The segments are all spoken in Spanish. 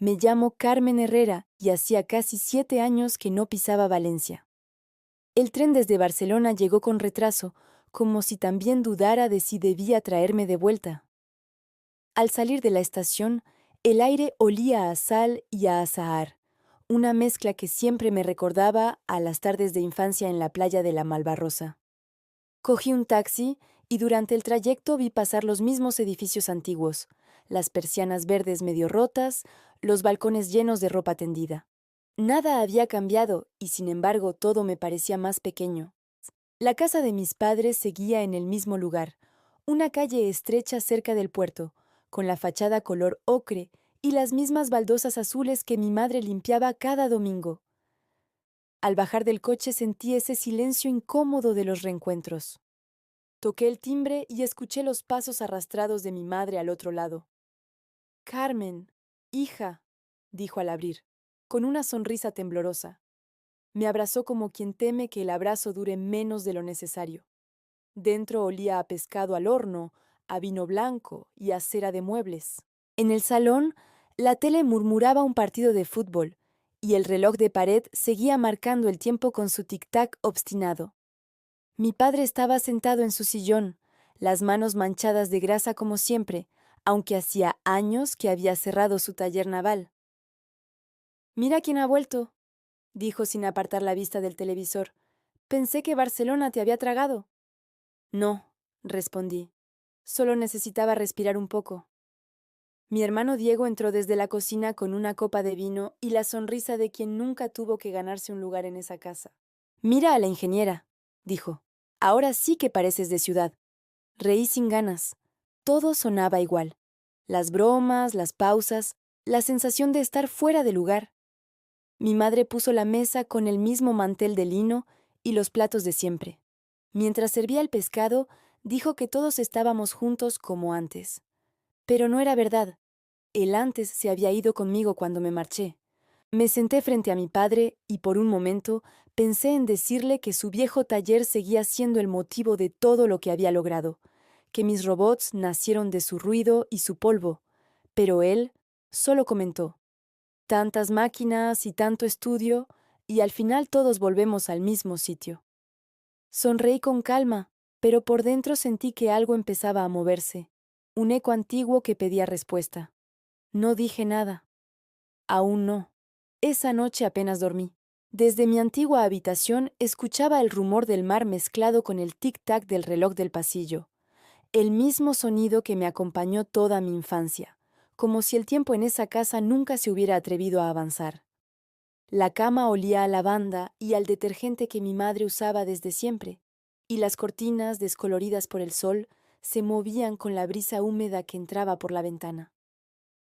Me llamo Carmen Herrera y hacía casi 7 años que no pisaba Valencia. El tren desde Barcelona llegó con retraso, como si también dudara de si debía traerme de vuelta. Al salir de la estación, el aire olía a sal y a azahar, una mezcla que siempre me recordaba a las tardes de infancia en la playa de la Malvarrosa. Cogí un taxi y durante el trayecto vi pasar los mismos edificios antiguos, las persianas verdes medio rotas, los balcones llenos de ropa tendida. Nada había cambiado y sin embargo todo me parecía más pequeño. La casa de mis padres seguía en el mismo lugar, una calle estrecha cerca del puerto, con la fachada color ocre y las mismas baldosas azules que mi madre limpiaba cada domingo. Al bajar del coche sentí ese silencio incómodo de los reencuentros. Toqué el timbre y escuché los pasos arrastrados de mi madre al otro lado. Carmen, hija, dijo al abrir, con una sonrisa temblorosa. Me abrazó como quien teme que el abrazo dure menos de lo necesario. Dentro olía a pescado al horno, a vino blanco y a cera de muebles. En el salón, la tele murmuraba un partido de fútbol, y el reloj de pared seguía marcando el tiempo con su tic-tac obstinado. Mi padre estaba sentado en su sillón, las manos manchadas de grasa como siempre, aunque hacía años que había cerrado su taller naval. «Mira quién ha vuelto», dijo sin apartar la vista del televisor. «Pensé que Barcelona te había tragado». «No», respondí. «Solo necesitaba respirar un poco». Mi hermano Diego entró desde la cocina con una copa de vino y la sonrisa de quien nunca tuvo que ganarse un lugar en esa casa. «Mira a la ingeniera», dijo. «Ahora sí que pareces de ciudad». Reí sin ganas. Todo sonaba igual. Las bromas, las pausas, la sensación de estar fuera de lugar. Mi madre puso la mesa con el mismo mantel de lino y los platos de siempre. Mientras servía el pescado, dijo que todos estábamos juntos como antes. Pero no era verdad. El antes se había ido conmigo cuando me marché. Me senté frente a mi padre y por un momento pensé en decirle que su viejo taller seguía siendo el motivo de todo lo que había logrado, que mis robots nacieron de su ruido y su polvo, pero él solo comentó: tantas máquinas y tanto estudio, y al final todos volvemos al mismo sitio. Sonreí con calma, pero por dentro sentí que algo empezaba a moverse, un eco antiguo que pedía respuesta. No dije nada. Aún no. Esa noche apenas dormí. Desde mi antigua habitación escuchaba el rumor del mar mezclado con el tic-tac del reloj del pasillo, el mismo sonido que me acompañó toda mi infancia, como si el tiempo en esa casa nunca se hubiera atrevido a avanzar. La cama olía a lavanda y al detergente que mi madre usaba desde siempre, y las cortinas, descoloridas por el sol, se movían con la brisa húmeda que entraba por la ventana.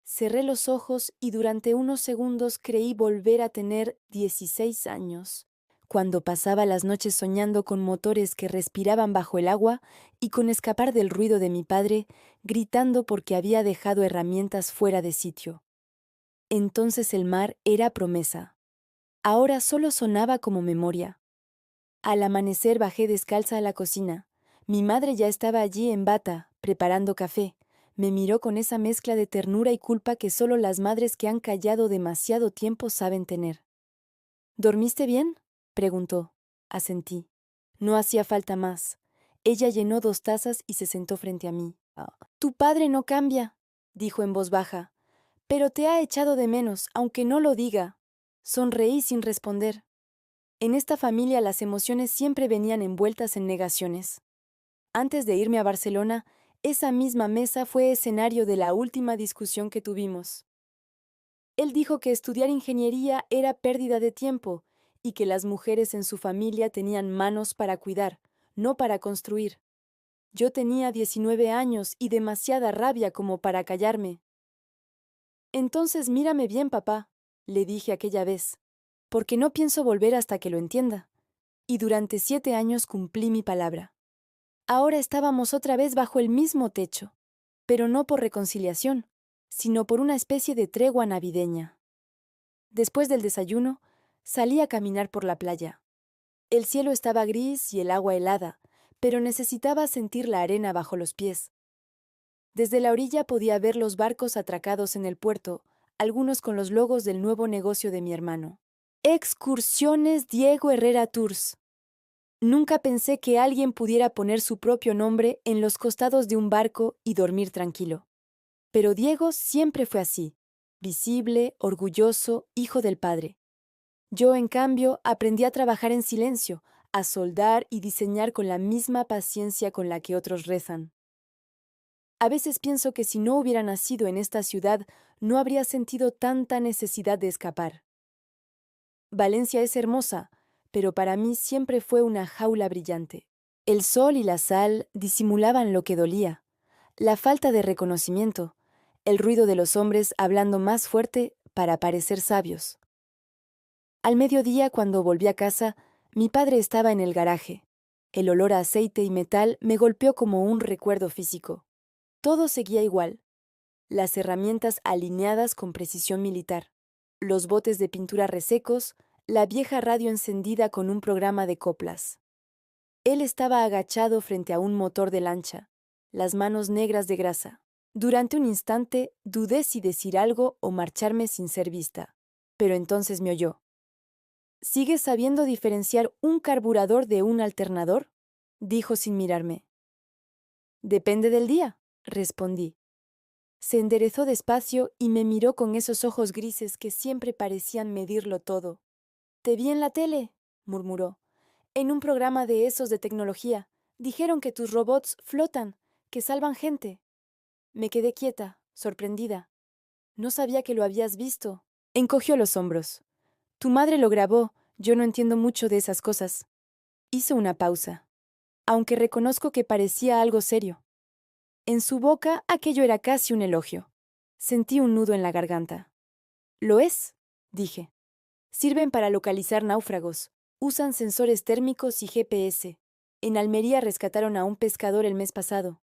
Cerré los ojos y durante unos segundos creí volver a tener 16 años, cuando pasaba las noches soñando con motores que respiraban bajo el agua y con escapar del ruido de mi padre, gritando porque había dejado herramientas fuera de sitio. Entonces el mar era promesa. Ahora solo sonaba como memoria. Al amanecer bajé descalza a la cocina. Mi madre ya estaba allí en bata, preparando café. Me miró con esa mezcla de ternura y culpa que solo las madres que han callado demasiado tiempo saben tener. ¿Dormiste bien?, preguntó. Asentí. No hacía falta más. Ella llenó 2 tazas y se sentó frente a mí. «Tu padre no cambia», dijo en voz baja, «pero te ha echado de menos, aunque no lo diga». Sonreí sin responder. En esta familia las emociones siempre venían envueltas en negaciones. Antes de irme a Barcelona, esa misma mesa fue escenario de la última discusión que tuvimos. Él dijo que estudiar ingeniería era pérdida de tiempo y que las mujeres en su familia tenían manos para cuidar, no para construir. Yo tenía 19 años y demasiada rabia como para callarme. «Entonces mírame bien, papá», le dije aquella vez, «porque no pienso volver hasta que lo entienda». Y durante 7 años cumplí mi palabra. Ahora estábamos otra vez bajo el mismo techo, pero no por reconciliación, sino por una especie de tregua navideña. Después del desayuno, salí a caminar por la playa. El cielo estaba gris y el agua helada, pero necesitaba sentir la arena bajo los pies. Desde la orilla podía ver los barcos atracados en el puerto, algunos con los logos del nuevo negocio de mi hermano. Excursiones Diego Herrera Tours. Nunca pensé que alguien pudiera poner su propio nombre en los costados de un barco y dormir tranquilo. Pero Diego siempre fue así, visible, orgulloso, hijo del padre. Yo, en cambio, aprendí a trabajar en silencio, a soldar y diseñar con la misma paciencia con la que otros rezan. A veces pienso que si no hubiera nacido en esta ciudad, no habría sentido tanta necesidad de escapar. Valencia es hermosa, pero para mí siempre fue una jaula brillante. El sol y la sal disimulaban lo que dolía, la falta de reconocimiento, el ruido de los hombres hablando más fuerte para parecer sabios. Al mediodía, cuando volví a casa, mi padre estaba en el garaje. El olor a aceite y metal me golpeó como un recuerdo físico. Todo seguía igual. Las herramientas alineadas con precisión militar, los botes de pintura resecos, la vieja radio encendida con un programa de coplas. Él estaba agachado frente a un motor de lancha, las manos negras de grasa. Durante un instante dudé si decir algo o marcharme sin ser vista. Pero entonces me oyó. ¿Sigues sabiendo diferenciar un carburador de un alternador?, dijo sin mirarme. Depende del día, respondí. Se enderezó despacio y me miró con esos ojos grises que siempre parecían medirlo todo. «Te vi en la tele», murmuró. «En un programa de esos de tecnología. Dijeron que tus robots flotan, que salvan gente». Me quedé quieta, sorprendida. No sabía que lo habías visto. Encogió los hombros. «Tu madre lo grabó. Yo no entiendo mucho de esas cosas». Hizo una pausa, aunque reconozco que parecía algo serio. En su boca aquello era casi un elogio. Sentí un nudo en la garganta. «¿Lo es?», dije. «Sirven para localizar náufragos. Usan sensores térmicos y GPS. En Almería rescataron a un pescador el mes pasado».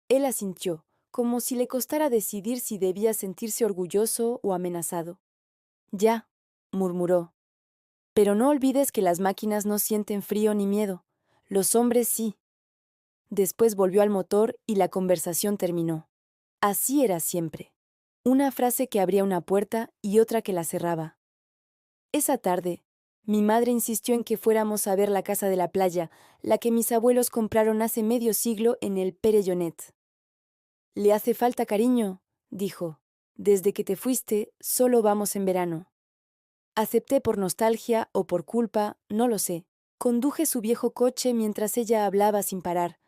Él asintió, como si le costara decidir si debía sentirse orgulloso o amenazado. «Ya», murmuró. «Pero no olvides que las máquinas no sienten frío ni miedo. Los hombres sí». Después volvió al motor y la conversación terminó. Así era siempre. Una frase que abría una puerta y otra que la cerraba. Esa tarde, mi madre insistió en que fuéramos a ver la casa de la playa, la que mis abuelos compraron hace medio siglo en el Pere Llonet. «Le hace falta cariño», dijo. «Desde que te fuiste, solo vamos en verano». Acepté por nostalgia o por culpa, no lo sé. Conduje su viejo coche mientras ella hablaba sin parar,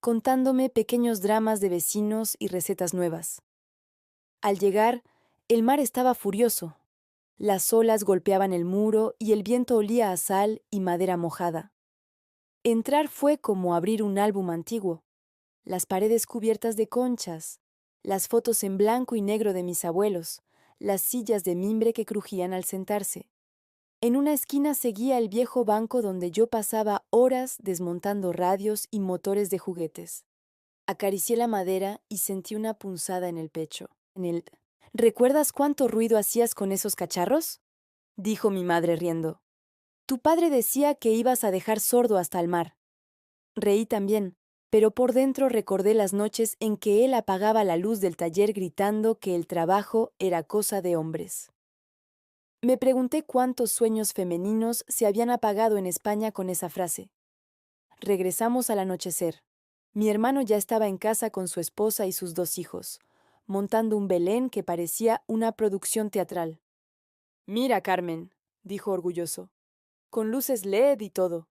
contándome pequeños dramas de vecinos y recetas nuevas. Al llegar, el mar estaba furioso. Las olas golpeaban el muro y el viento olía a sal y madera mojada. Entrar fue como abrir un álbum antiguo. Las paredes cubiertas de conchas, las fotos en blanco y negro de mis abuelos, las sillas de mimbre que crujían al sentarse. En una esquina seguía el viejo banco donde yo pasaba horas desmontando radios y motores de juguetes. Acaricié la madera y sentí una punzada en el pecho. «¿Recuerdas cuánto ruido hacías con esos cacharros?», dijo mi madre riendo. «Tu padre decía que ibas a dejar sordo hasta el mar». Reí también, pero por dentro recordé las noches en que él apagaba la luz del taller gritando que el trabajo era cosa de hombres. Me pregunté cuántos sueños femeninos se habían apagado en España con esa frase. Regresamos al anochecer. Mi hermano ya estaba en casa con su esposa y sus 2 hijos, montando un Belén que parecía una producción teatral. «Mira, Carmen», dijo orgulloso, «con luces LED y todo».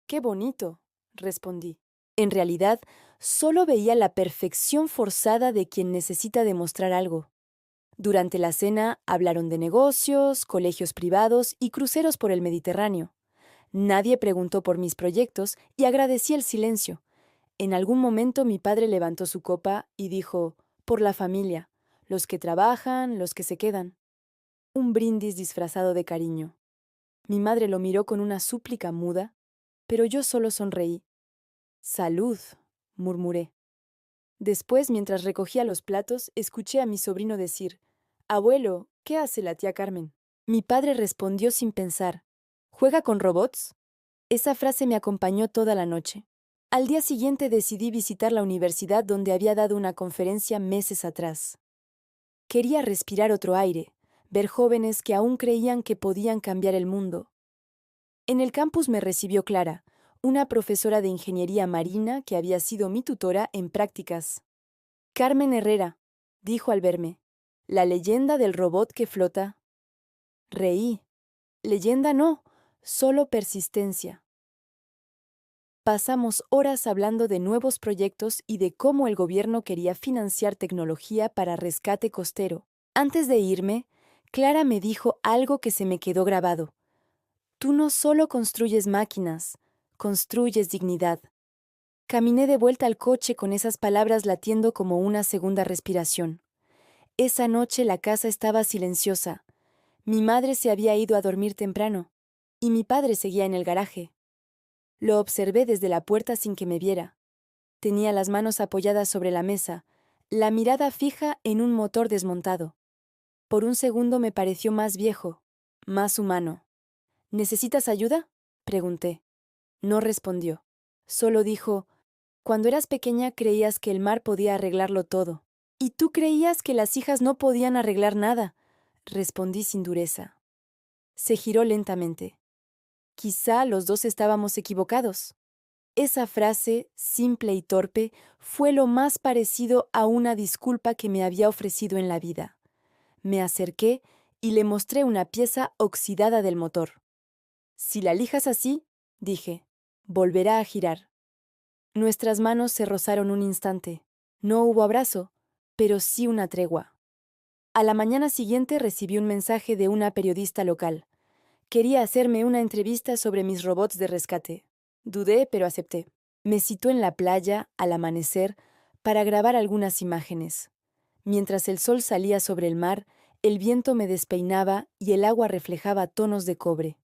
«Qué bonito», respondí. En realidad, solo veía la perfección forzada de quien necesita demostrar algo. Durante la cena hablaron de negocios, colegios privados y cruceros por el Mediterráneo. Nadie preguntó por mis proyectos y agradecí el silencio. En algún momento mi padre levantó su copa y dijo: «Por la familia, los que trabajan, los que se quedan». Un brindis disfrazado de cariño. Mi madre lo miró con una súplica muda, pero yo solo sonreí. «Salud», murmuré. Después, mientras recogía los platos, escuché a mi sobrino decir: «Abuelo, ¿qué hace la tía Carmen?». Mi padre respondió sin pensar: «¿Juega con robots?». Esa frase me acompañó toda la noche. Al día siguiente decidí visitar la universidad donde había dado una conferencia meses atrás. Quería respirar otro aire, ver jóvenes que aún creían que podían cambiar el mundo. En el campus me recibió Clara, una profesora de ingeniería marina que había sido mi tutora en prácticas. Carmen Herrera, dijo al verme, la leyenda del robot que flota. Reí. Leyenda no, solo persistencia. Pasamos horas hablando de nuevos proyectos y de cómo el gobierno quería financiar tecnología para rescate costero. Antes de irme, Clara me dijo algo que se me quedó grabado. Tú no solo construyes máquinas, construyes dignidad. Caminé de vuelta al coche con esas palabras latiendo como una segunda respiración. Esa noche la casa estaba silenciosa. Mi madre se había ido a dormir temprano, y mi padre seguía en el garaje. Lo observé desde la puerta sin que me viera. Tenía las manos apoyadas sobre la mesa, la mirada fija en un motor desmontado. Por un segundo me pareció más viejo, más humano. ¿Necesitas ayuda?, pregunté. No respondió. Solo dijo, cuando eras pequeña creías que el mar podía arreglarlo todo. Y tú creías que las hijas no podían arreglar nada, respondí sin dureza. Se giró lentamente. Quizá los dos estábamos equivocados. Esa frase, simple y torpe, fue lo más parecido a una disculpa que me había ofrecido en la vida. Me acerqué y le mostré una pieza oxidada del motor. Si la lijas así, dije, volverá a girar. Nuestras manos se rozaron un instante. No hubo abrazo, pero sí una tregua. A la mañana siguiente recibí un mensaje de una periodista local. Quería hacerme una entrevista sobre mis robots de rescate. Dudé, pero acepté. Me citó en la playa, al amanecer, para grabar algunas imágenes. Mientras el sol salía sobre el mar, el viento me despeinaba y el agua reflejaba tonos de cobre.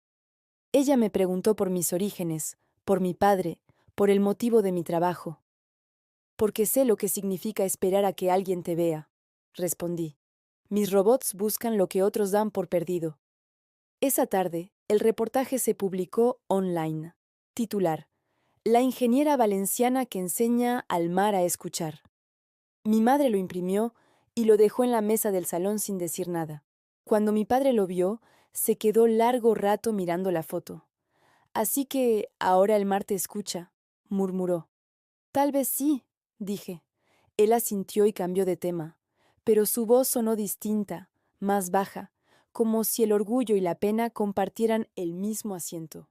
Ella me preguntó por mis orígenes, por mi padre, por el motivo de mi trabajo. Porque sé lo que significa esperar a que alguien te vea, respondí. Mis robots buscan lo que otros dan por perdido. Esa tarde, el reportaje se publicó online. Titular: La ingeniera valenciana que enseña al mar a escuchar. Mi madre lo imprimió y lo dejó en la mesa del salón sin decir nada. Cuando mi padre lo vio, se quedó largo rato mirando la foto. Así que ahora el mar te escucha, murmuró. Tal vez sí, dije. Él asintió y cambió de tema, pero su voz sonó distinta, más baja, como si el orgullo y la pena compartieran el mismo asiento.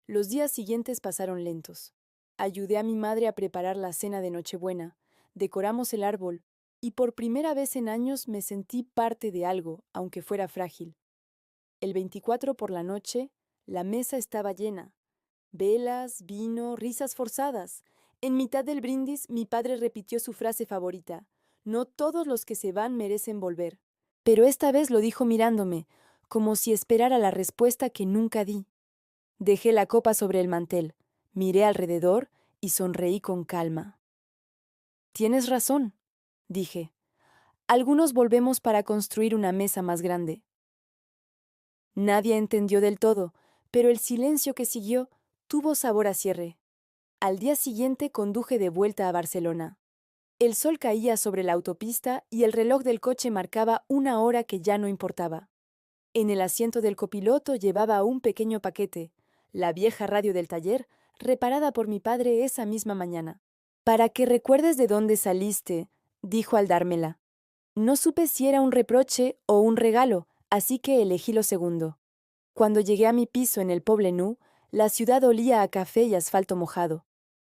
Los días siguientes pasaron lentos. Ayudé a mi madre a preparar la cena de Nochebuena, decoramos el árbol, y por primera vez en años me sentí parte de algo, aunque fuera frágil. El 24 por la noche, la mesa estaba llena. Velas, vino, risas forzadas. En mitad del brindis, mi padre repitió su frase favorita: no todos los que se van merecen volver. Pero esta vez lo dijo mirándome, como si esperara la respuesta que nunca di. Dejé la copa sobre el mantel, miré alrededor y sonreí con calma. Tienes razón, dije. Algunos volvemos para construir una mesa más grande. Nadie entendió del todo, pero el silencio que siguió tuvo sabor a cierre. Al día siguiente conduje de vuelta a Barcelona. El sol caía sobre la autopista y el reloj del coche marcaba una hora que ya no importaba. En el asiento del copiloto llevaba un pequeño paquete, la vieja radio del taller, reparada por mi padre esa misma mañana. Para que recuerdes de dónde saliste, dijo al dármela. No supe si era un reproche o un regalo, así que elegí lo segundo. Cuando llegué a mi piso en el Poble Nou, la ciudad olía a café y asfalto mojado.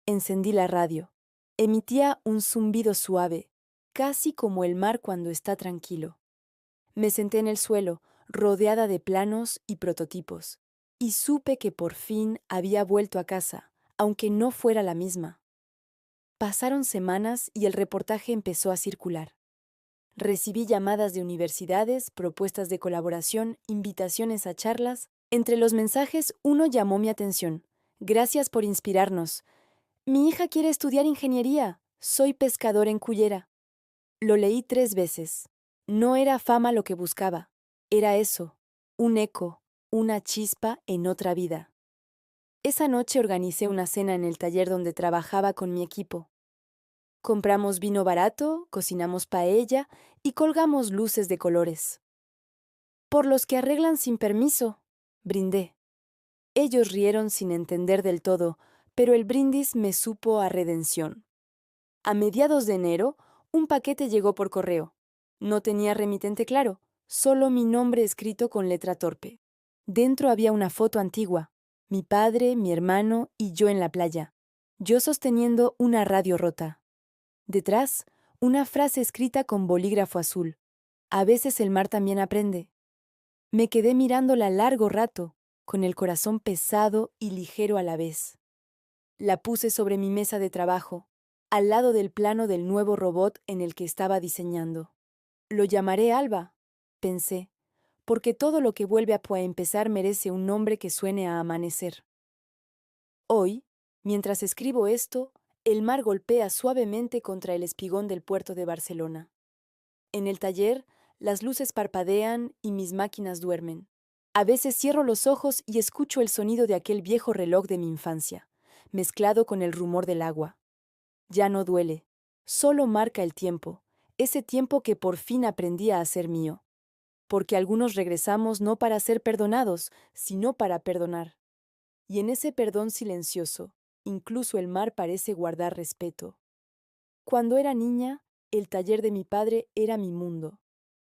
Encendí la radio. Emitía un zumbido suave, casi como el mar cuando está tranquilo. Me senté en el suelo, rodeada de planos y prototipos, y supe que por fin había vuelto a casa, aunque no fuera la misma. Pasaron semanas y el reportaje empezó a circular. Recibí llamadas de universidades, propuestas de colaboración, invitaciones a charlas. Entre los mensajes, uno llamó mi atención. Gracias por inspirarnos. Mi hija quiere estudiar ingeniería. Soy pescador en Cullera. Lo leí 3 veces. No era fama lo que buscaba. Era eso, un eco, una chispa en otra vida. Esa noche organicé una cena en el taller donde trabajaba con mi equipo. Compramos vino barato, cocinamos paella y colgamos luces de colores. Por los que arreglan sin permiso, brindé. Ellos rieron sin entender del todo, pero el brindis me supo a redención. A mediados de enero, un paquete llegó por correo. No tenía remitente claro, solo mi nombre escrito con letra torpe. Dentro había una foto antigua, mi padre, mi hermano y yo en la playa, yo sosteniendo una radio rota. Detrás, una frase escrita con bolígrafo azul. A veces el mar también aprende. Me quedé mirándola largo rato, con el corazón pesado y ligero a la vez. La puse sobre mi mesa de trabajo, al lado del plano del nuevo robot en el que estaba diseñando. Lo llamaré Alba, pensé, porque todo lo que vuelve a empezar merece un nombre que suene a amanecer. Hoy, mientras escribo esto, el mar golpea suavemente contra el espigón del puerto de Barcelona. En el taller, las luces parpadean y mis máquinas duermen. A veces cierro los ojos y escucho el sonido de aquel viejo reloj de mi infancia, mezclado con el rumor del agua. Ya no duele, solo marca el tiempo, ese tiempo que por fin aprendí a hacer mío. Porque algunos regresamos no para ser perdonados, sino para perdonar. Y en ese perdón silencioso, incluso el mar parece guardar respeto. Cuando era niña, el taller de mi padre era mi mundo.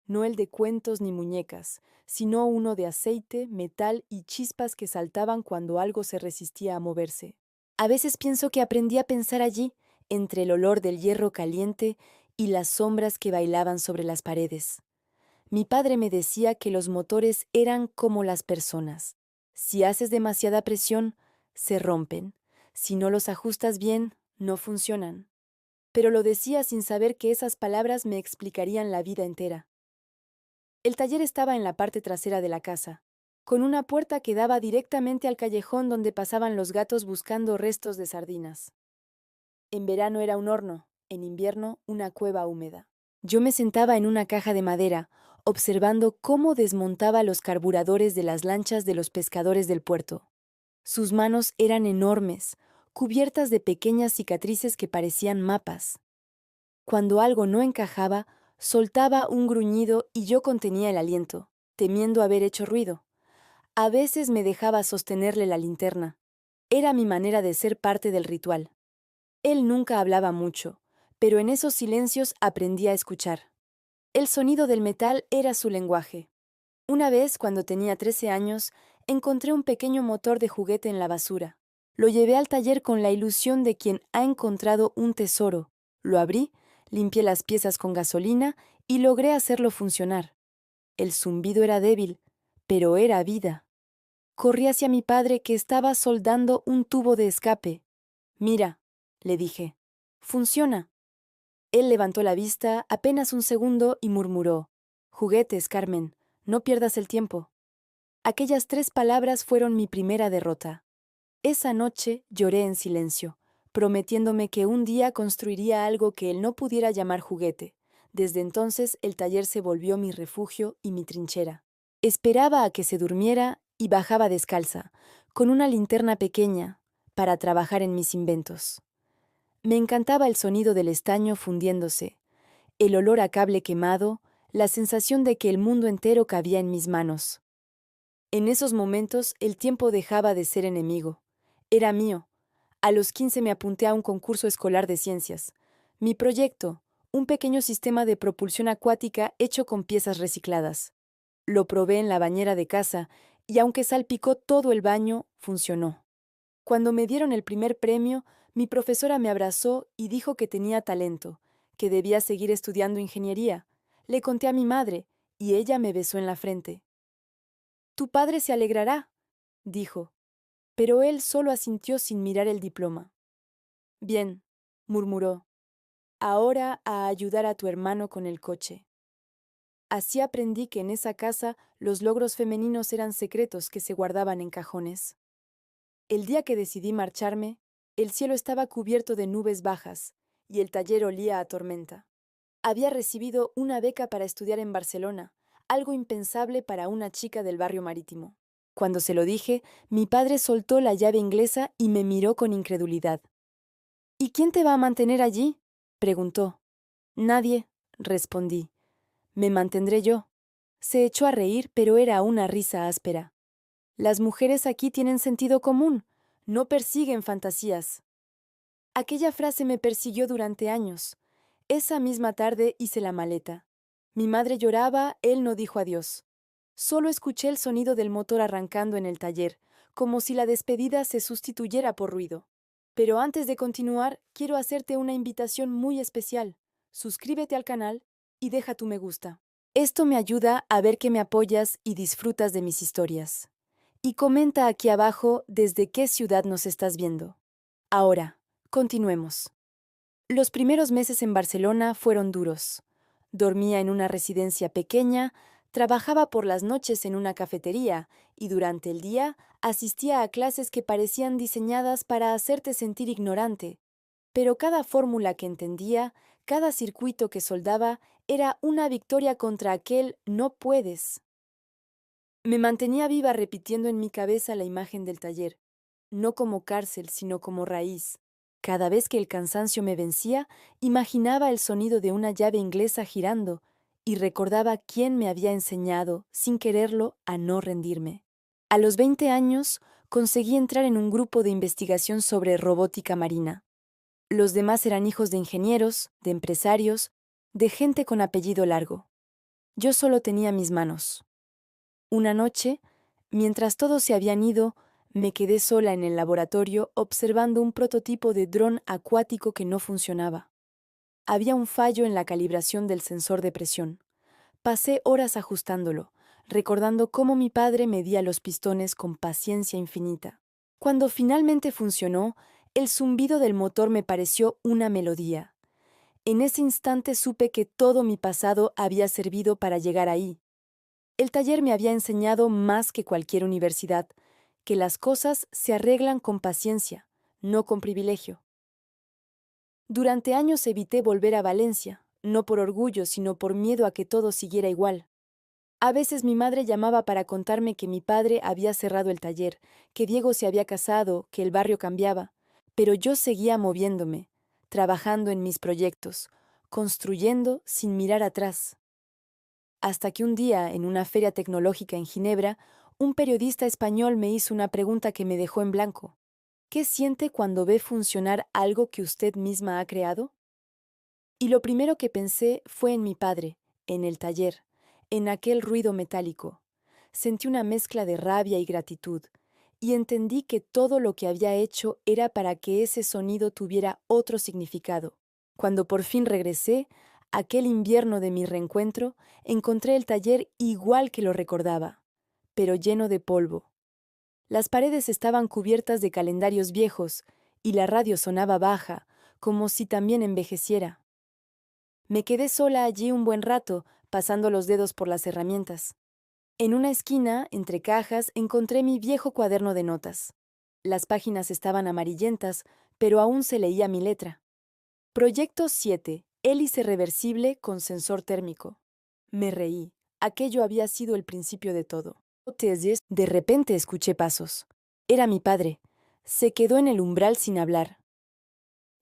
No el de cuentos ni muñecas, sino uno de aceite, metal y chispas que saltaban cuando algo se resistía a moverse. A veces pienso que aprendí a pensar allí, entre el olor del hierro caliente y las sombras que bailaban sobre las paredes. Mi padre me decía que los motores eran como las personas. Si haces demasiada presión, se rompen. Si no los ajustas bien, no funcionan. Pero lo decía sin saber que esas palabras me explicarían la vida entera. El taller estaba en la parte trasera de la casa, con una puerta que daba directamente al callejón donde pasaban los gatos buscando restos de sardinas. En verano era un horno, en invierno una cueva húmeda. Yo me sentaba en una caja de madera, observando cómo desmontaba los carburadores de las lanchas de los pescadores del puerto. Sus manos eran enormes, cubiertas de pequeñas cicatrices que parecían mapas. Cuando algo no encajaba, soltaba un gruñido y yo contenía el aliento, temiendo haber hecho ruido. A veces me dejaba sostenerle la linterna. Era mi manera de ser parte del ritual. Él nunca hablaba mucho, pero en esos silencios aprendí a escuchar. El sonido del metal era su lenguaje. Una vez, cuando tenía 13 años, encontré un pequeño motor de juguete en la basura. Lo llevé al taller con la ilusión de quien ha encontrado un tesoro. Lo abrí, limpié las piezas con gasolina y logré hacerlo funcionar. El zumbido era débil, pero era vida. Corrí hacia mi padre que estaba soldando un tubo de escape. «Mira», le dije, «funciona». Él levantó la vista apenas un segundo y murmuró, «Juguetes, Carmen, no pierdas el tiempo». Aquellas 3 palabras fueron mi primera derrota. Esa noche lloré en silencio, prometiéndome que un día construiría algo que él no pudiera llamar juguete. Desde entonces el taller se volvió mi refugio y mi trinchera. Esperaba a que se durmiera y bajaba descalza, con una linterna pequeña, para trabajar en mis inventos. Me encantaba el sonido del estaño fundiéndose, el olor a cable quemado, la sensación de que el mundo entero cabía en mis manos. En esos momentos el tiempo dejaba de ser enemigo. Era mío. A los 15 me apunté a un concurso escolar de ciencias. Mi proyecto, un pequeño sistema de propulsión acuática hecho con piezas recicladas. Lo probé en la bañera de casa y aunque salpicó todo el baño, funcionó. Cuando me dieron el primer premio, mi profesora me abrazó y dijo que tenía talento, que debía seguir estudiando ingeniería. Le conté a mi madre y ella me besó en la frente. «Tu padre se alegrará», dijo, pero él solo asintió sin mirar el diploma. «Bien», murmuró, «ahora a ayudar a tu hermano con el coche». Así aprendí que en esa casa los logros femeninos eran secretos que se guardaban en cajones. El día que decidí marcharme, el cielo estaba cubierto de nubes bajas y el taller olía a tormenta. Había recibido una beca para estudiar en Barcelona, algo impensable para una chica del barrio marítimo. Cuando se lo dije, mi padre soltó la llave inglesa y me miró con incredulidad. «¿Y quién te va a mantener allí?», preguntó. «Nadie», respondí. Me mantendré yo. Se echó a reír, pero era una risa áspera. Las mujeres aquí tienen sentido común, no persiguen fantasías. Aquella frase me persiguió durante años. Esa misma tarde hice la maleta. Mi madre lloraba, él no dijo adiós. Solo escuché el sonido del motor arrancando en el taller, como si la despedida se sustituyera por ruido. Pero antes de continuar, quiero hacerte una invitación muy especial. Suscríbete al canal y deja tu me gusta. Esto me ayuda a ver que me apoyas y disfrutas de mis historias. Y comenta aquí abajo desde qué ciudad nos estás viendo. Ahora, continuemos. Los primeros meses en Barcelona fueron duros. Dormía en una residencia pequeña, trabajaba por las noches en una cafetería y durante el día asistía a clases que parecían diseñadas para hacerte sentir ignorante. Pero cada fórmula que entendía, cada circuito que soldaba, era una victoria contra aquel no puedes. Me mantenía viva repitiendo en mi cabeza la imagen del taller, no como cárcel, sino como raíz. Cada vez que el cansancio me vencía, imaginaba el sonido de una llave inglesa girando y recordaba quién me había enseñado, sin quererlo, a no rendirme. A los 20 años, conseguí entrar en un grupo de investigación sobre robótica marina. Los demás eran hijos de ingenieros, de empresarios, de gente con apellido largo. Yo solo tenía mis manos. Una noche, mientras todos se habían ido, me quedé sola en el laboratorio observando un prototipo de dron acuático que no funcionaba. Había un fallo en la calibración del sensor de presión. Pasé horas ajustándolo, recordando cómo mi padre medía los pistones con paciencia infinita. Cuando finalmente funcionó, el zumbido del motor me pareció una melodía. En ese instante supe que todo mi pasado había servido para llegar ahí. El taller me había enseñado más que cualquier universidad, que las cosas se arreglan con paciencia, no con privilegio. Durante años evité volver a Valencia, no por orgullo, sino por miedo a que todo siguiera igual. A veces mi madre llamaba para contarme que mi padre había cerrado el taller, que Diego se había casado, que el barrio cambiaba, pero yo seguía moviéndome, trabajando en mis proyectos, construyendo sin mirar atrás. Hasta que un día, en una feria tecnológica en Ginebra, un periodista español me hizo una pregunta que me dejó en blanco. ¿Qué siente cuando ve funcionar algo que usted misma ha creado? Y lo primero que pensé fue en mi padre, en el taller, en aquel ruido metálico. Sentí una mezcla de rabia y gratitud, y entendí que todo lo que había hecho era para que ese sonido tuviera otro significado. Cuando por fin regresé, aquel invierno de mi reencuentro, encontré el taller igual que lo recordaba, pero lleno de polvo. Las paredes estaban cubiertas de calendarios viejos, y la radio sonaba baja, como si también envejeciera. Me quedé sola allí un buen rato, pasando los dedos por las herramientas. En una esquina, entre cajas, encontré mi viejo cuaderno de notas. Las páginas estaban amarillentas, pero aún se leía mi letra. Proyecto 7. Hélice reversible con sensor térmico. Me reí. Aquello había sido el principio de todo. De repente escuché pasos. Era mi padre. Se quedó en el umbral sin hablar.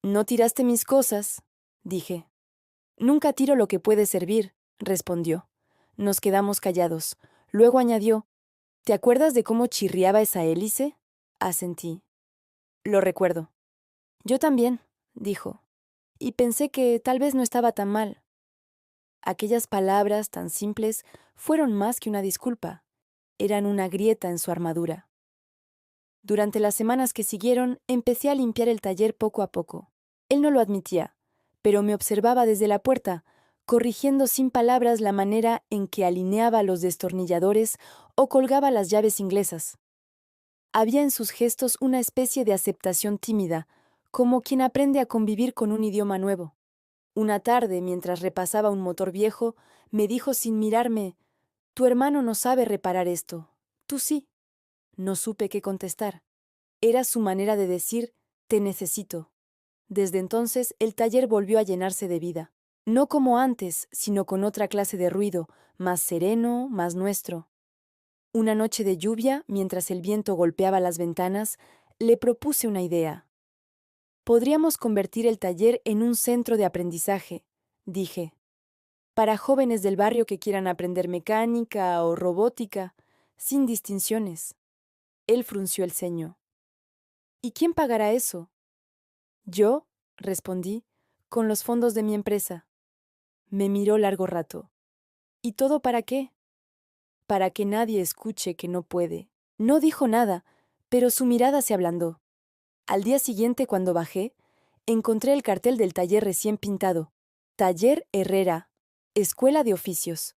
«¿No tiraste mis cosas?», dije. «Nunca tiro lo que puede servir», respondió. Nos quedamos callados. Luego añadió: «¿Te acuerdas de cómo chirriaba esa hélice?». Asentí. «Lo recuerdo». «Yo también», dijo. Y pensé que tal vez no estaba tan mal. Aquellas palabras tan simples fueron más que una disculpa. Eran una grieta en su armadura. Durante las semanas que siguieron, empecé a limpiar el taller poco a poco. Él no lo admitía, pero me observaba desde la puerta, corrigiendo sin palabras la manera en que alineaba los destornilladores o colgaba las llaves inglesas. Había en sus gestos una especie de aceptación tímida, como quien aprende a convivir con un idioma nuevo. Una tarde, mientras repasaba un motor viejo, me dijo sin mirarme: «Tu hermano no sabe reparar esto. Tú sí». No supe qué contestar. Era su manera de decir: «Te necesito». Desde entonces, el taller volvió a llenarse de vida. No como antes, sino con otra clase de ruido, más sereno, más nuestro. Una noche de lluvia, mientras el viento golpeaba las ventanas, le propuse una idea. «Podríamos convertir el taller en un centro de aprendizaje», dije. para jóvenes del barrio que quieran aprender mecánica o robótica, sin distinciones. Él frunció el ceño. ¿Y quién pagará eso? Yo, respondí, con los fondos de mi empresa. Me miró largo rato. ¿Y todo para qué? Para que nadie escuche que no puede. No dijo nada, pero su mirada se ablandó. Al día siguiente, cuando bajé, encontré el cartel del taller recién pintado. Taller Herrera, Escuela de Oficios.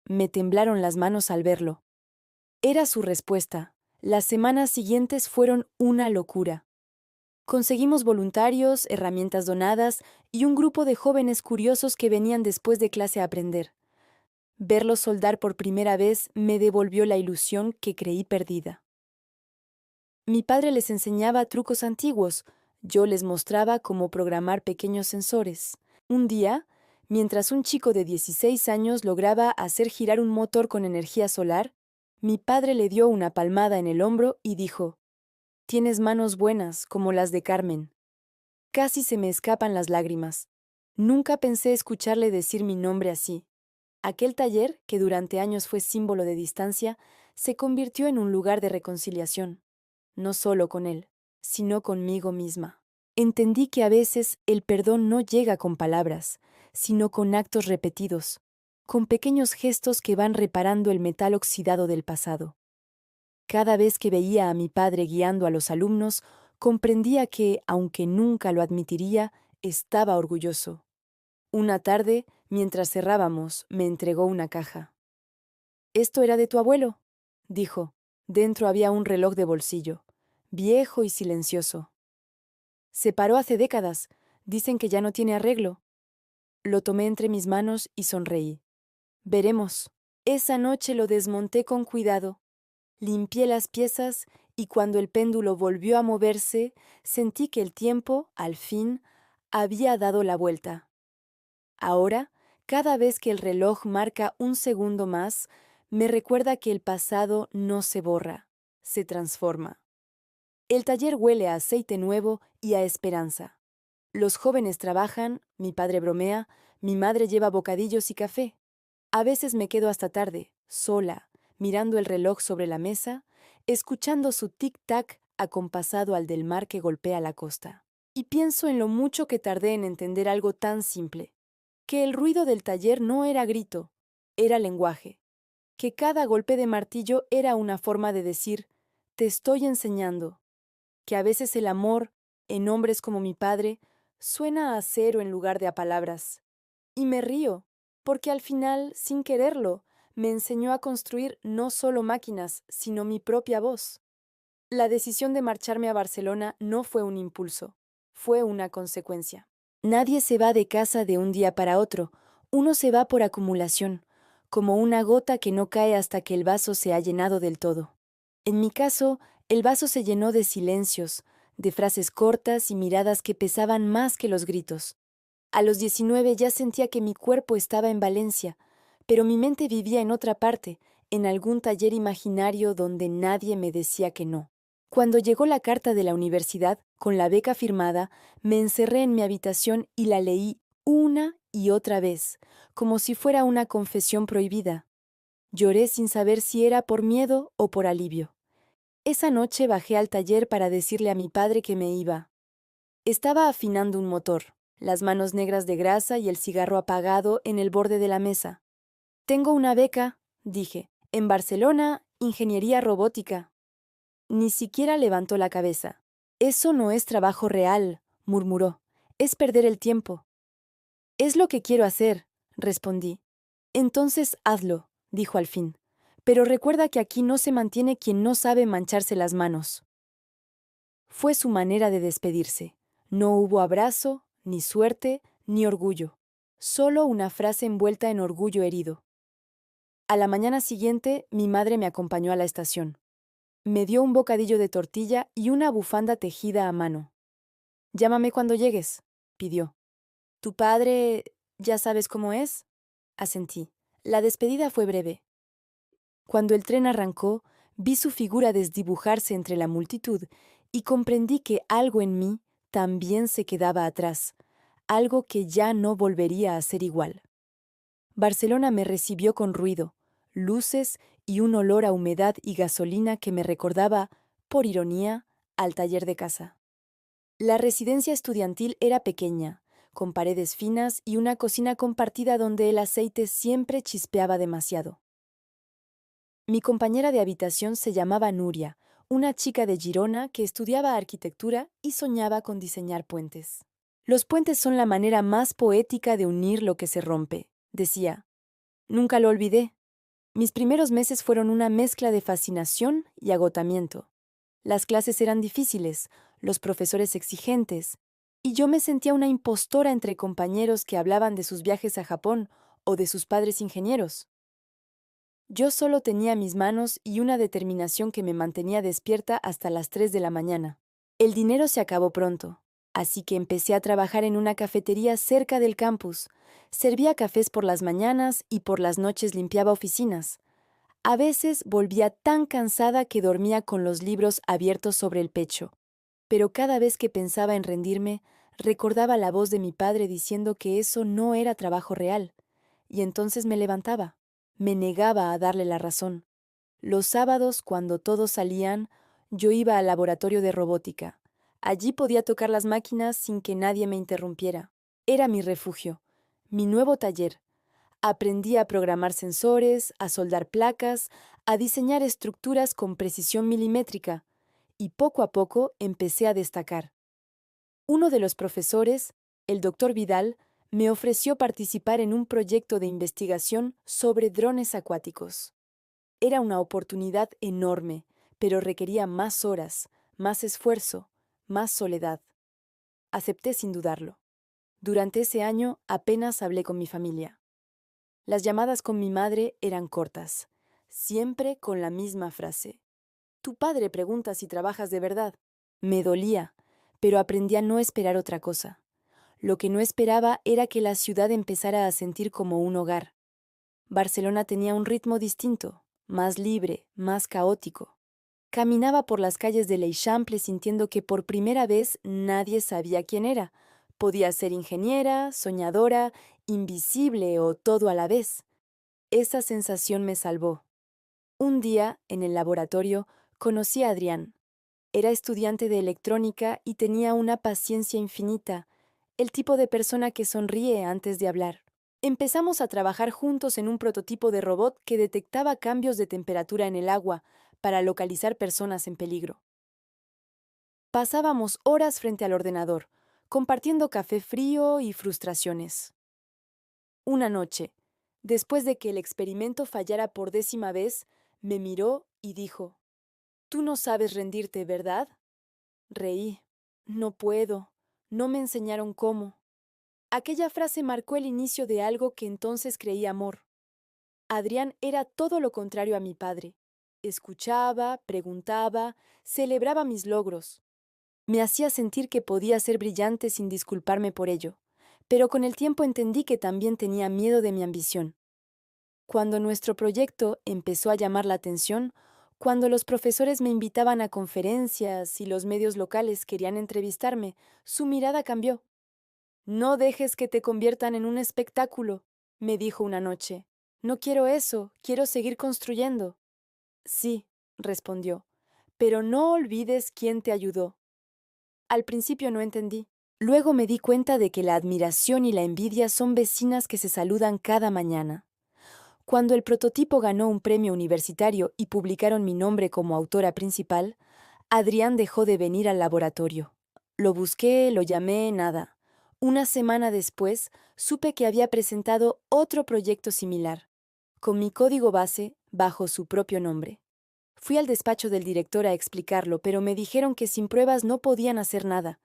Me temblaron las manos al verlo. Era su respuesta. Las semanas siguientes fueron una locura. Conseguimos voluntarios, herramientas donadas y un grupo de jóvenes curiosos que venían después de clase a aprender. Verlos soldar por primera vez me devolvió la ilusión que creí perdida. Mi padre les enseñaba trucos antiguos, yo les mostraba cómo programar pequeños sensores. Un día, mientras un chico de 16 años lograba hacer girar un motor con energía solar, mi padre le dio una palmada en el hombro y dijo: «Tienes manos buenas, como las de Carmen». Casi se me escapan las lágrimas. Nunca pensé escucharle decir mi nombre así. Aquel taller, que durante años fue símbolo de distancia, se convirtió en un lugar de reconciliación. No solo con él, sino conmigo misma. Entendí que a veces el perdón no llega con palabras, sino con actos repetidos, con pequeños gestos que van reparando el metal oxidado del pasado. Cada vez que veía a mi padre guiando a los alumnos, comprendía que, aunque nunca lo admitiría, estaba orgulloso. Una tarde, mientras cerrábamos, me entregó una caja. «¿Esto era de tu abuelo?», dijo. Dentro había un reloj de bolsillo, viejo y silencioso. «Se paró hace décadas. Dicen que ya no tiene arreglo». Lo tomé entre mis manos y sonreí. «Veremos». Esa noche lo desmonté con cuidado. Limpié las piezas y cuando el péndulo volvió a moverse, sentí que el tiempo, al fin, había dado la vuelta. Ahora, cada vez que el reloj marca un segundo más, me recuerda que el pasado no se borra, se transforma. El taller huele a aceite nuevo y a esperanza. Los jóvenes trabajan, mi padre bromea, mi madre lleva bocadillos y café. A veces me quedo hasta tarde, sola, mirando el reloj sobre la mesa, escuchando su tic-tac acompasado al del mar que golpea la costa. Y pienso en lo mucho que tardé en entender algo tan simple, que el ruido del taller no era grito, era lenguaje, que cada golpe de martillo era una forma de decir, te estoy enseñando, que a veces el amor, en hombres como mi padre, suena a acero en lugar de a palabras. Y me río, porque al final, sin quererlo, me enseñó a construir no solo máquinas, sino mi propia voz. La decisión de marcharme a Barcelona no fue un impulso, fue una consecuencia. Nadie se va de casa de un día para otro, uno se va por acumulación, como una gota que no cae hasta que el vaso se ha llenado del todo. En mi caso, el vaso se llenó de silencios, de frases cortas y miradas que pesaban más que los gritos. A los 19 ya sentía que mi cuerpo estaba en Valencia, pero mi mente vivía en otra parte, en algún taller imaginario donde nadie me decía que no. Cuando llegó la carta de la universidad, con la beca firmada, me encerré en mi habitación y la leí una y otra vez, como si fuera una confesión prohibida. Lloré sin saber si era por miedo o por alivio. Esa noche bajé al taller para decirle a mi padre que me iba. Estaba afinando un motor, las manos negras de grasa y el cigarro apagado en el borde de la mesa. «Tengo una beca», dije, «en Barcelona, ingeniería robótica». Ni siquiera levantó la cabeza. «Eso no es trabajo real», murmuró. «Es perder el tiempo». «Es lo que quiero hacer», respondí. «Entonces hazlo», dijo al fin. «Pero recuerda que aquí no se mantiene quien no sabe mancharse las manos». Fue su manera de despedirse. No hubo abrazo, ni suerte, ni orgullo. Solo una frase envuelta en orgullo herido. A la mañana siguiente, mi madre me acompañó a la estación. Me dio un bocadillo de tortilla y una bufanda tejida a mano. «Llámame cuando llegues», pidió. «¿Tu padre ya sabes cómo es?», asentí. La despedida fue breve. Cuando el tren arrancó, vi su figura desdibujarse entre la multitud y comprendí que algo en mí también se quedaba atrás, algo que ya no volvería a ser igual. Barcelona me recibió con ruido, luces y un olor a humedad y gasolina que me recordaba, por ironía, al taller de casa. La residencia estudiantil era pequeña, con paredes finas y una cocina compartida donde el aceite siempre chispeaba demasiado. Mi compañera de habitación se llamaba Nuria, una chica de Girona que estudiaba arquitectura y soñaba con diseñar puentes. Los puentes son la manera más poética de unir lo que se rompe, decía. Nunca lo olvidé. Mis primeros meses fueron una mezcla de fascinación y agotamiento. Las clases eran difíciles, los profesores exigentes, y yo me sentía una impostora entre compañeros que hablaban de sus viajes a Japón o de sus padres ingenieros. Yo solo tenía mis manos y una determinación que me mantenía despierta hasta las 3 de la mañana. El dinero se acabó pronto, así que empecé a trabajar en una cafetería cerca del campus. Servía cafés por las mañanas y por las noches limpiaba oficinas. A veces volvía tan cansada que dormía con los libros abiertos sobre el pecho. Pero cada vez que pensaba en rendirme, recordaba la voz de mi padre diciendo que eso no era trabajo real. Y entonces me levantaba. Me negaba a darle la razón. Los sábados, cuando todos salían, yo iba al laboratorio de robótica. Allí podía tocar las máquinas sin que nadie me interrumpiera. Era mi refugio, mi nuevo taller. Aprendí a programar sensores, a soldar placas, a diseñar estructuras con precisión milimétrica, y poco a poco empecé a destacar. Uno de los profesores, el doctor Vidal, me ofreció participar en un proyecto de investigación sobre drones acuáticos. Era una oportunidad enorme, pero requería más horas, más esfuerzo, más soledad. Acepté sin dudarlo. Durante ese año apenas hablé con mi familia. Las llamadas con mi madre eran cortas, siempre con la misma frase. Tu padre pregunta si trabajas de verdad. Me dolía, pero aprendí a no esperar otra cosa. Lo que no esperaba era que la ciudad empezara a sentir como un hogar. Barcelona tenía un ritmo distinto, más libre, más caótico. Caminaba por las calles de l'Eixample sintiendo que por primera vez nadie sabía quién era. Podía ser ingeniera, soñadora, invisible o todo a la vez. Esa sensación me salvó. Un día, en el laboratorio, conocí a Adrián. Era estudiante de electrónica y tenía una paciencia infinita, el tipo de persona que sonríe antes de hablar. Empezamos a trabajar juntos en un prototipo de robot que detectaba cambios de temperatura en el agua para localizar personas en peligro. Pasábamos horas frente al ordenador, compartiendo café frío y frustraciones. Una noche, después de que el experimento fallara por 10ª vez, me miró y dijo: «Tú no sabes rendirte, ¿verdad?». Reí. «No puedo. No me enseñaron cómo». Aquella frase marcó el inicio de algo que entonces creí amor. Adrián era todo lo contrario a mi padre. Escuchaba, preguntaba, celebraba mis logros. Me hacía sentir que podía ser brillante sin disculparme por ello, pero con el tiempo entendí que también tenía miedo de mi ambición. Cuando nuestro proyecto empezó a llamar la atención, cuando los profesores me invitaban a conferencias y los medios locales querían entrevistarme, su mirada cambió. «No dejes que te conviertan en un espectáculo», me dijo una noche. «No quiero eso, quiero seguir construyendo». «Sí», respondió, «pero no olvides quién te ayudó». Al principio no entendí. Luego me di cuenta de que la admiración y la envidia son vecinas que se saludan cada mañana. Cuando el prototipo ganó un premio universitario y publicaron mi nombre como autora principal, Adrián dejó de venir al laboratorio. Lo busqué, lo llamé, nada. Una semana después, supe que había presentado otro proyecto similar, con mi código base bajo su propio nombre. Fui al despacho del director a explicarlo, pero me dijeron que sin pruebas no podían hacer nada.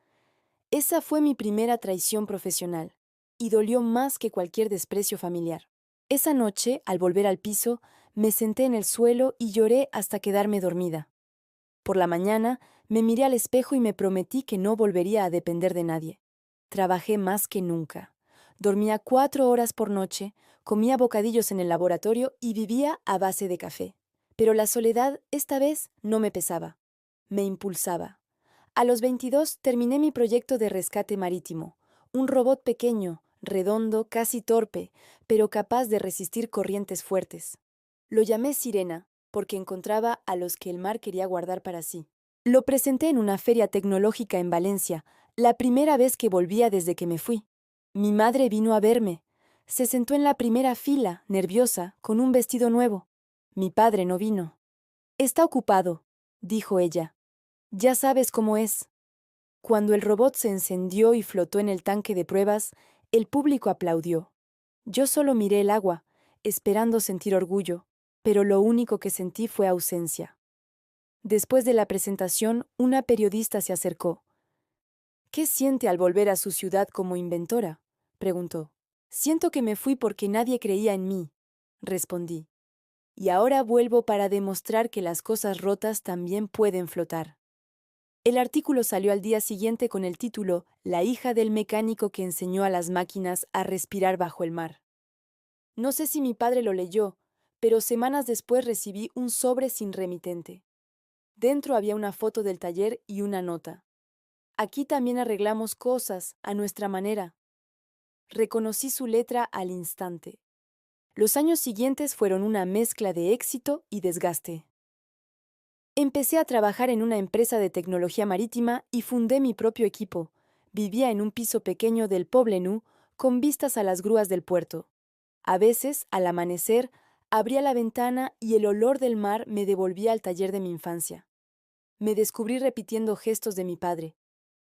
Esa fue mi primera traición profesional, y dolió más que cualquier desprecio familiar. Esa noche, al volver al piso, me senté en el suelo y lloré hasta quedarme dormida. Por la mañana, me miré al espejo y me prometí que no volvería a depender de nadie. Trabajé más que nunca. Dormía 4 horas por noche, comía bocadillos en el laboratorio y vivía a base de café. Pero la soledad, esta vez, no me pesaba. Me impulsaba. A los 22 terminé mi proyecto de rescate marítimo, un robot pequeño, redondo, casi torpe, pero capaz de resistir corrientes fuertes. Lo llamé Sirena, porque encontraba a los que el mar quería guardar para sí. Lo presenté en una feria tecnológica en Valencia, la primera vez que volvía desde que me fui. Mi madre vino a verme. Se sentó en la primera fila, nerviosa, con un vestido nuevo. Mi padre no vino. Está ocupado, dijo ella. Ya sabes cómo es. Cuando el robot se encendió y flotó en el tanque de pruebas, el público aplaudió. Yo solo miré el agua, esperando sentir orgullo, pero lo único que sentí fue ausencia. Después de la presentación, una periodista se acercó. ¿Qué siente al volver a su ciudad como inventora?, preguntó. Siento que me fui porque nadie creía en mí, respondí. Y ahora vuelvo para demostrar que las cosas rotas también pueden flotar. El artículo salió al día siguiente con el título La hija del mecánico que enseñó a las máquinas a respirar bajo el mar. No sé si mi padre lo leyó, pero semanas después recibí un sobre sin remitente. Dentro había una foto del taller y una nota. Aquí también arreglamos cosas a nuestra manera. Reconocí su letra al instante. Los años siguientes fueron una mezcla de éxito y desgaste. Empecé a trabajar en una empresa de tecnología marítima y fundé mi propio equipo. Vivía en un piso pequeño del Poblenou, con vistas a las grúas del puerto. A veces, al amanecer, abría la ventana y el olor del mar me devolvía al taller de mi infancia. Me descubrí repitiendo gestos de mi padre.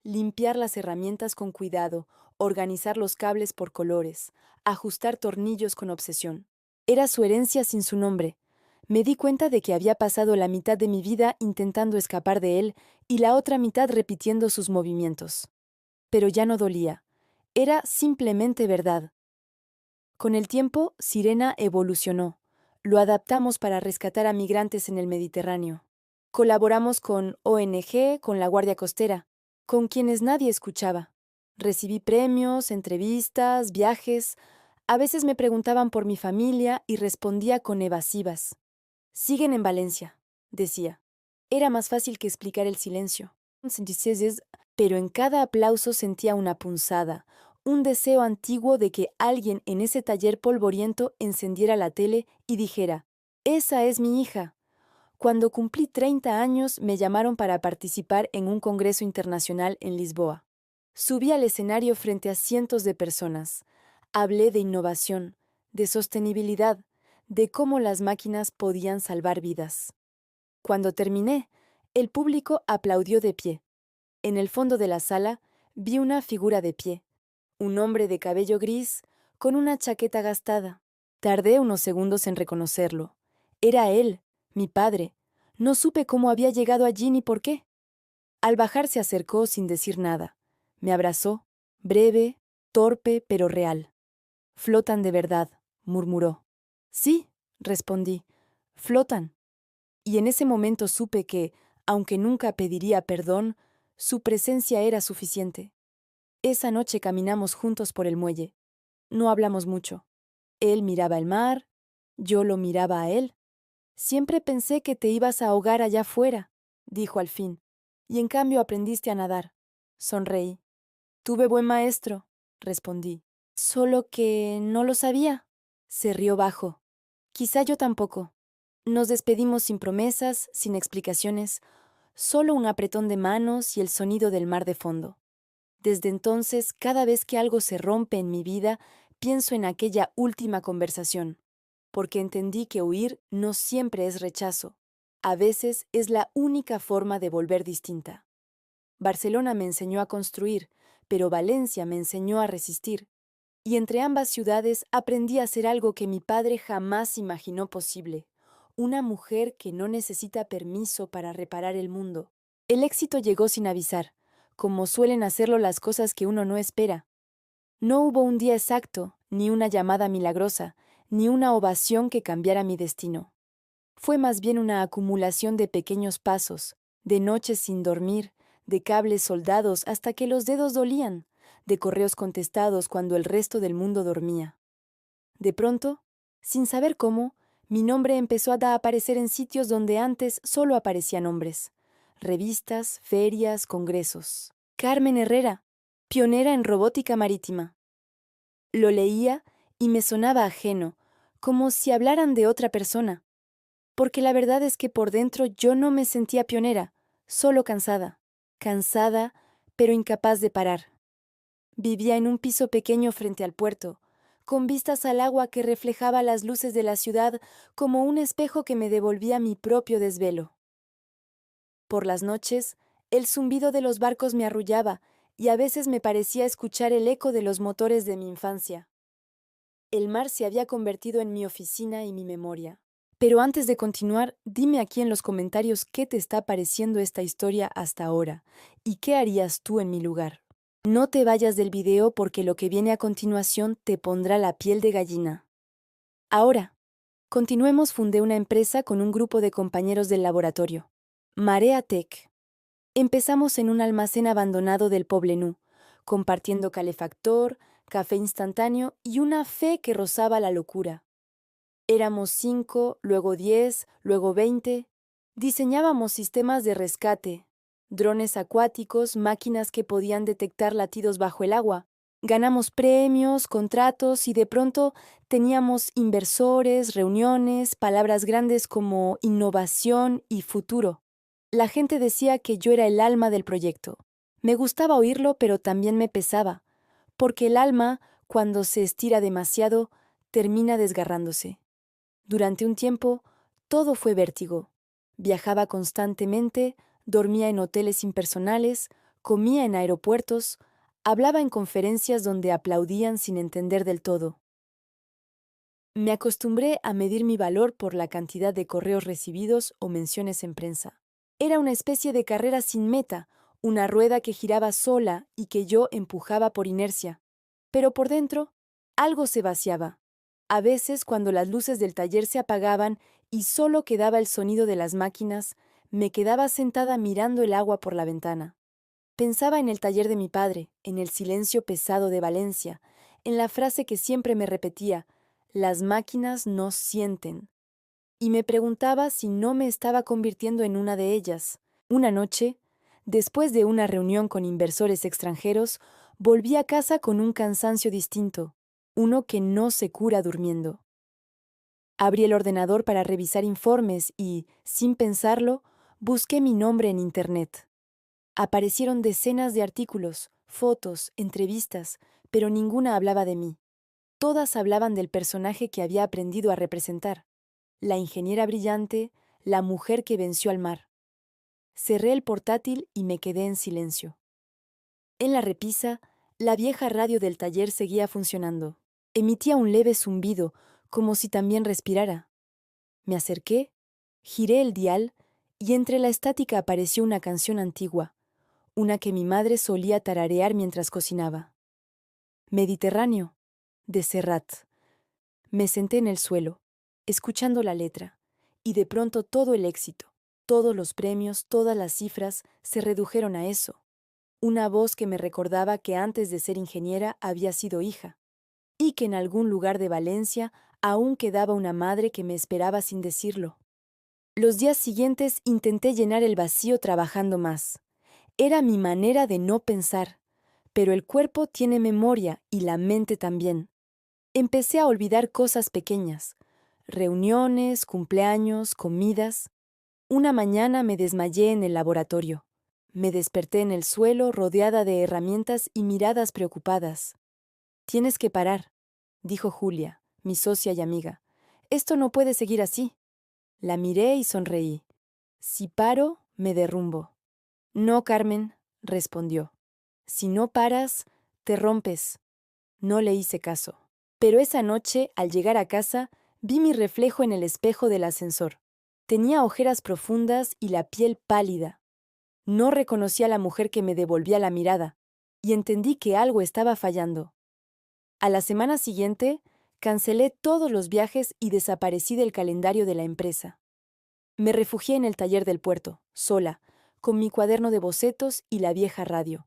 Limpiar las herramientas con cuidado, organizar los cables por colores, ajustar tornillos con obsesión. Era su herencia sin su nombre. Me di cuenta de que había pasado la mitad de mi vida intentando escapar de él y la otra mitad repitiendo sus movimientos. Pero ya no dolía. Era simplemente verdad. Con el tiempo, Sirena evolucionó. Lo adaptamos para rescatar a migrantes en el Mediterráneo. Colaboramos con ONG, con la Guardia Costera, con quienes nadie escuchaba. Recibí premios, entrevistas, viajes. A veces me preguntaban por mi familia y respondía con evasivas. Siguen en Valencia, decía. Era más fácil que explicar el silencio. Pero en cada aplauso sentía una punzada, un deseo antiguo de que alguien en ese taller polvoriento encendiera la tele y dijera, «Esa es mi hija». Cuando cumplí 30 años, me llamaron para participar en un congreso internacional en Lisboa. Subí al escenario frente a cientos de personas. Hablé de innovación, de sostenibilidad, de cómo las máquinas podían salvar vidas. Cuando terminé, el público aplaudió de pie. En el fondo de la sala vi una figura de pie, un hombre de cabello gris con una chaqueta gastada. Tardé unos segundos en reconocerlo. Era él, mi padre. No supe cómo había llegado allí ni por qué. Al bajar se acercó sin decir nada. Me abrazó, breve, torpe, pero real. «Flotan de verdad», murmuró. «Sí», respondí, «flotan». Y en ese momento supe que, aunque nunca pediría perdón, su presencia era suficiente. Esa noche caminamos juntos por el muelle. No hablamos mucho. Él miraba el mar, yo lo miraba a él. «Siempre pensé que te ibas a ahogar allá afuera», dijo al fin, «y en cambio aprendiste a nadar». Sonreí. «Tuve buen maestro», respondí. «Solo que no lo sabía». Se rió bajo. «Quizá yo tampoco». Nos despedimos sin promesas, sin explicaciones, solo un apretón de manos y el sonido del mar de fondo. Desde entonces, cada vez que algo se rompe en mi vida, pienso en aquella última conversación, porque entendí que huir no siempre es rechazo. A veces es la única forma de volver distinta. Barcelona me enseñó a construir, pero Valencia me enseñó a resistir. Y entre ambas ciudades aprendí a hacer algo que mi padre jamás imaginó posible. Una mujer que no necesita permiso para reparar el mundo. El éxito llegó sin avisar, como suelen hacerlo las cosas que uno no espera. No hubo un día exacto, ni una llamada milagrosa, ni una ovación que cambiara mi destino. Fue más bien una acumulación de pequeños pasos, de noches sin dormir, de cables soldados hasta que los dedos dolían, de correos contestados cuando el resto del mundo dormía. De pronto, sin saber cómo, mi nombre empezó a aparecer en sitios donde antes solo aparecían hombres. Revistas, ferias, congresos. Carmen Herrera, pionera en robótica marítima. Lo leía y me sonaba ajeno, como si hablaran de otra persona, porque la verdad es que por dentro yo no me sentía pionera, solo cansada, pero incapaz de parar. Vivía en un piso pequeño frente al puerto, con vistas al agua que reflejaba las luces de la ciudad como un espejo que me devolvía mi propio desvelo. Por las noches, el zumbido de los barcos me arrullaba y a veces me parecía escuchar el eco de los motores de mi infancia. El mar se había convertido en mi oficina y mi memoria. Pero antes de continuar, dime aquí en los comentarios qué te está pareciendo esta historia hasta ahora y qué harías tú en mi lugar. No te vayas del video porque lo que viene a continuación te pondrá la piel de gallina. Ahora, continuemos. Fundé una empresa con un grupo de compañeros del laboratorio. Marea Tech. Empezamos en un almacén abandonado del Poblenou, compartiendo calefactor, café instantáneo y una fe que rozaba la locura. Éramos 5, luego 10, luego 20. Diseñábamos sistemas de rescate, drones acuáticos, máquinas que podían detectar latidos bajo el agua. Ganamos premios, contratos y de pronto teníamos inversores, reuniones, palabras grandes como innovación y futuro. La gente decía que yo era el alma del proyecto. Me gustaba oírlo, pero también me pesaba, porque el alma, cuando se estira demasiado, termina desgarrándose. Durante un tiempo, todo fue vértigo. Viajaba constantemente, dormía en hoteles impersonales, comía en aeropuertos, hablaba en conferencias donde aplaudían sin entender del todo. Me acostumbré a medir mi valor por la cantidad de correos recibidos o menciones en prensa. Era una especie de carrera sin meta, una rueda que giraba sola y que yo empujaba por inercia. Pero por dentro, algo se vaciaba. A veces, cuando las luces del taller se apagaban y solo quedaba el sonido de las máquinas, me quedaba sentada mirando el agua por la ventana. Pensaba en el taller de mi padre, en el silencio pesado de Valencia, en la frase que siempre me repetía: las máquinas no sienten. Y me preguntaba si no me estaba convirtiendo en una de ellas. Una noche, después de una reunión con inversores extranjeros, volví a casa con un cansancio distinto, uno que no se cura durmiendo. Abrí el ordenador para revisar informes y, sin pensarlo, busqué mi nombre en Internet. Aparecieron decenas de artículos, fotos, entrevistas, pero ninguna hablaba de mí. Todas hablaban del personaje que había aprendido a representar: la ingeniera brillante, la mujer que venció al mar. Cerré el portátil y me quedé en silencio. En la repisa, la vieja radio del taller seguía funcionando. Emitía un leve zumbido, como si también respirara. Me acerqué, giré el dial y entre la estática apareció una canción antigua, una que mi madre solía tararear mientras cocinaba. Mediterráneo, de Serrat. Me senté en el suelo, escuchando la letra, y de pronto todo el éxito, todos los premios, todas las cifras se redujeron a eso. Una voz que me recordaba que antes de ser ingeniera había sido hija, y que en algún lugar de Valencia aún quedaba una madre que me esperaba sin decirlo. Los días siguientes intenté llenar el vacío trabajando más. Era mi manera de no pensar, pero el cuerpo tiene memoria y la mente también. Empecé a olvidar cosas pequeñas: reuniones, cumpleaños, comidas. Una mañana me desmayé en el laboratorio. Me desperté en el suelo rodeada de herramientas y miradas preocupadas. Tienes que parar, dijo Julia, mi socia y amiga. Esto no puede seguir así. La miré y sonreí. Si paro, me derrumbo. No, Carmen, respondió. Si no paras, te rompes. No le hice caso. Pero esa noche, al llegar a casa, vi mi reflejo en el espejo del ascensor. Tenía ojeras profundas y la piel pálida. No reconocí a la mujer que me devolvía la mirada, y entendí que algo estaba fallando. A la semana siguiente, cancelé todos los viajes y desaparecí del calendario de la empresa. Me refugié en el taller del puerto, sola, con mi cuaderno de bocetos y la vieja radio.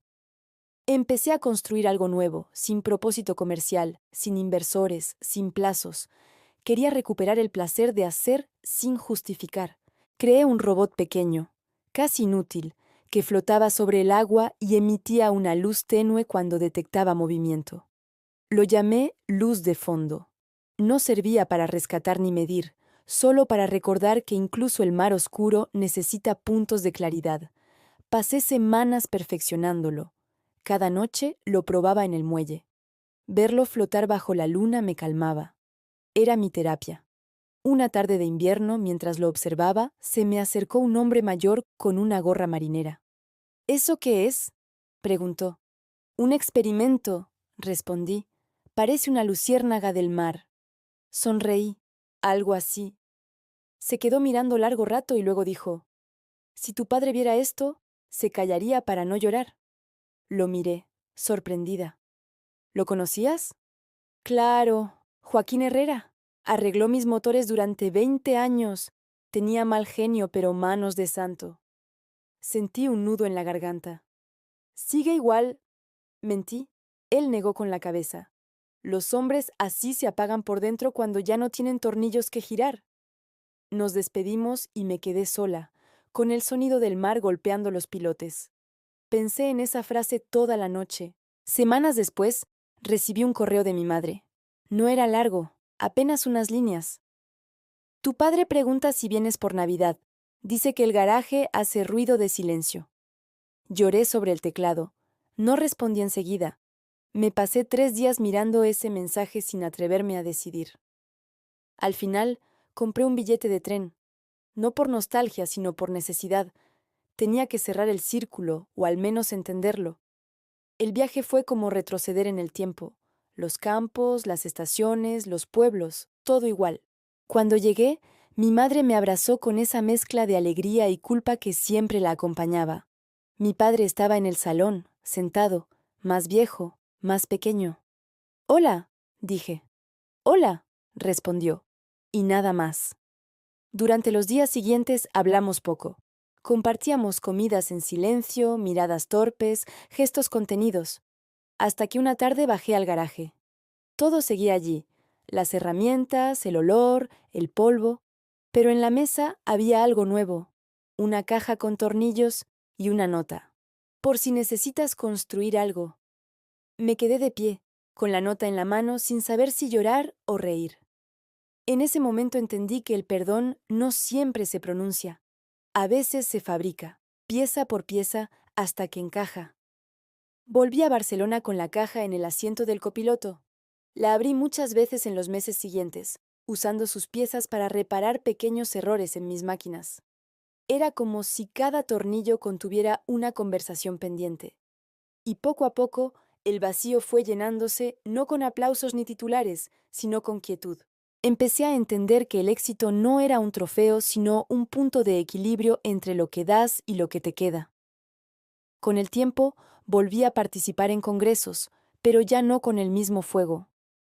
Empecé a construir algo nuevo, sin propósito comercial, sin inversores, sin plazos. Quería recuperar el placer de hacer sin justificar. Creé un robot pequeño, casi inútil, que flotaba sobre el agua y emitía una luz tenue cuando detectaba movimiento. Lo llamé luz de fondo. No servía para rescatar ni medir, solo para recordar que incluso el mar oscuro necesita puntos de claridad. Pasé semanas perfeccionándolo. Cada noche lo probaba en el muelle. Verlo flotar bajo la luna me calmaba. Era mi terapia. Una tarde de invierno, mientras lo observaba, se me acercó un hombre mayor con una gorra marinera. ¿Eso qué es?, preguntó. Un experimento, respondí. Parece una luciérnaga del mar. Sonreí. Algo así. Se quedó mirando largo rato y luego dijo: Si tu padre viera esto, se callaría para no llorar. Lo miré, sorprendida. ¿Lo conocías? Claro, Joaquín Herrera. Arregló mis motores durante 20 años. Tenía mal genio, pero manos de santo. Sentí un nudo en la garganta. Sigue igual. Mentí. Él negó con la cabeza. Los hombres así se apagan por dentro cuando ya no tienen tornillos que girar. Nos despedimos y me quedé sola, con el sonido del mar golpeando los pilotes. Pensé en esa frase toda la noche. Semanas después, recibí un correo de mi madre. No era largo, apenas unas líneas. Tu padre pregunta si vienes por Navidad. Dice que el garaje hace ruido de silencio. Lloré sobre el teclado. No respondí enseguida. Me pasé 3 días mirando ese mensaje sin atreverme a decidir. Al final, compré un billete de tren. No por nostalgia, sino por necesidad. Tenía que cerrar el círculo, o al menos entenderlo. El viaje fue como retroceder en el tiempo. Los campos, las estaciones, los pueblos, todo igual. Cuando llegué, mi madre me abrazó con esa mezcla de alegría y culpa que siempre la acompañaba. Mi padre estaba en el salón, sentado, más viejo, más pequeño. Hola, dije. Hola, respondió. Y nada más. Durante los días siguientes hablamos poco. Compartíamos comidas en silencio, miradas torpes, gestos contenidos, hasta que una tarde bajé al garaje. Todo seguía allí, las herramientas, el olor, el polvo, pero en la mesa había algo nuevo, una caja con tornillos y una nota. Por si necesitas construir algo. Me quedé de pie, con la nota en la mano, sin saber si llorar o reír. En ese momento entendí que el perdón no siempre se pronuncia. A veces se fabrica, pieza por pieza, hasta que encaja. Volví a Barcelona con la caja en el asiento del copiloto. La abrí muchas veces en los meses siguientes, usando sus piezas para reparar pequeños errores en mis máquinas. Era como si cada tornillo contuviera una conversación pendiente. Y poco a poco, el vacío fue llenándose no con aplausos ni titulares, sino con quietud. Empecé a entender que el éxito no era un trofeo, sino un punto de equilibrio entre lo que das y lo que te queda. Con el tiempo, volví a participar en congresos, pero ya no con el mismo fuego.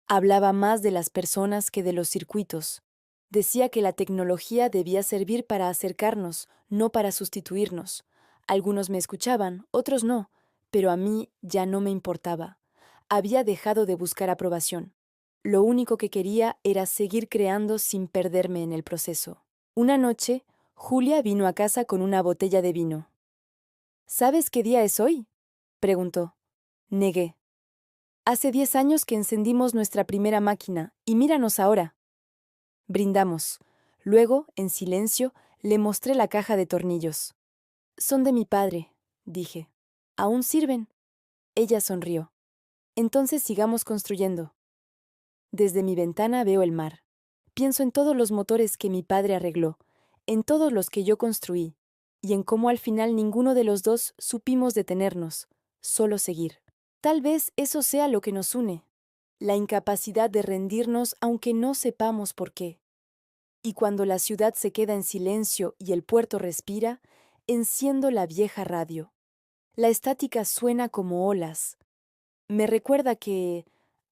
Hablaba más de las personas que de los circuitos. Decía que la tecnología debía servir para acercarnos, no para sustituirnos. Algunos me escuchaban, otros no, pero a mí ya no me importaba. Había dejado de buscar aprobación. Lo único que quería era seguir creando sin perderme en el proceso. Una noche, Julia vino a casa con una botella de vino. ¿Sabes qué día es hoy?, preguntó. Negué. Hace 10 años que encendimos nuestra primera máquina, y míranos ahora. Brindamos. Luego, en silencio, le mostré la caja de tornillos. Son de mi padre, dije. ¿Aún sirven? Ella sonrió. Entonces sigamos construyendo. Desde mi ventana veo el mar. Pienso en todos los motores que mi padre arregló, en todos los que yo construí, y en cómo al final ninguno de los dos supimos detenernos, solo seguir. Tal vez eso sea lo que nos une, la incapacidad de rendirnos aunque no sepamos por qué. Y cuando la ciudad se queda en silencio y el puerto respira, enciendo la vieja radio. La estática suena como olas. Me recuerda que,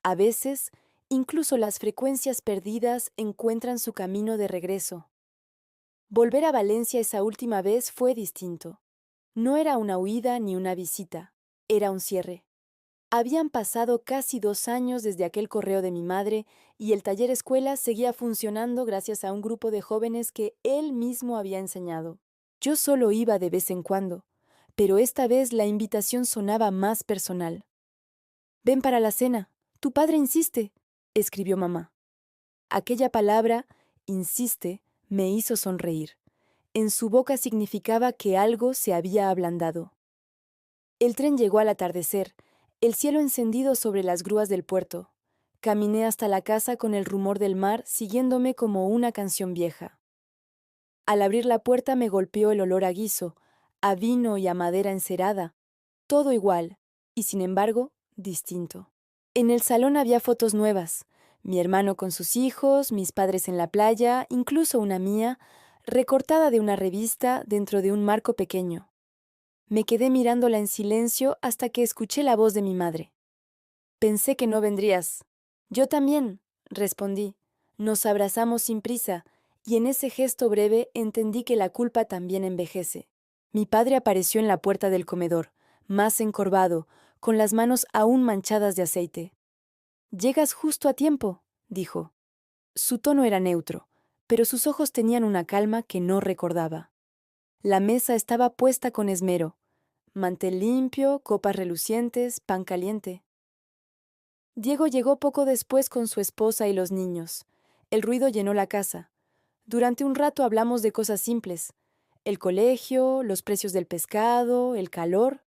a veces, incluso las frecuencias perdidas encuentran su camino de regreso. Volver a Valencia esa última vez fue distinto. No era una huida ni una visita, era un cierre. Habían pasado casi 2 años desde aquel correo de mi madre y el taller escuela seguía funcionando gracias a un grupo de jóvenes que él mismo había enseñado. Yo solo iba de vez en cuando, pero esta vez la invitación sonaba más personal. Ven para la cena, Tu padre insiste, escribió mamá. Aquella palabra, insiste, me hizo sonreír. En su boca significaba que algo se había ablandado. El tren llegó al atardecer, el cielo encendido sobre las grúas del puerto. Caminé hasta la casa con el rumor del mar siguiéndome como una canción vieja. Al abrir la puerta me golpeó el olor a guiso, a vino y a madera encerada, todo igual, y sin embargo, distinto. En el salón había fotos nuevas, mi hermano con sus hijos, mis padres en la playa, incluso una mía, recortada de una revista dentro de un marco pequeño. Me quedé mirándola en silencio hasta que escuché la voz de mi madre. Pensé que no vendrías. Yo también, respondí. Nos abrazamos sin prisa, y en ese gesto breve entendí que la culpa también envejece. Mi padre apareció en la puerta del comedor, más encorvado, con las manos aún manchadas de aceite. Llegas justo a tiempo, dijo. Su tono era neutro, pero sus ojos tenían una calma que no recordaba. La mesa estaba puesta con esmero. Mantel limpio, copas relucientes, pan caliente. Diego llegó poco después con su esposa y los niños. El ruido llenó la casa. Durante un rato hablamos de cosas simples: el colegio, los precios del pescado, el calor.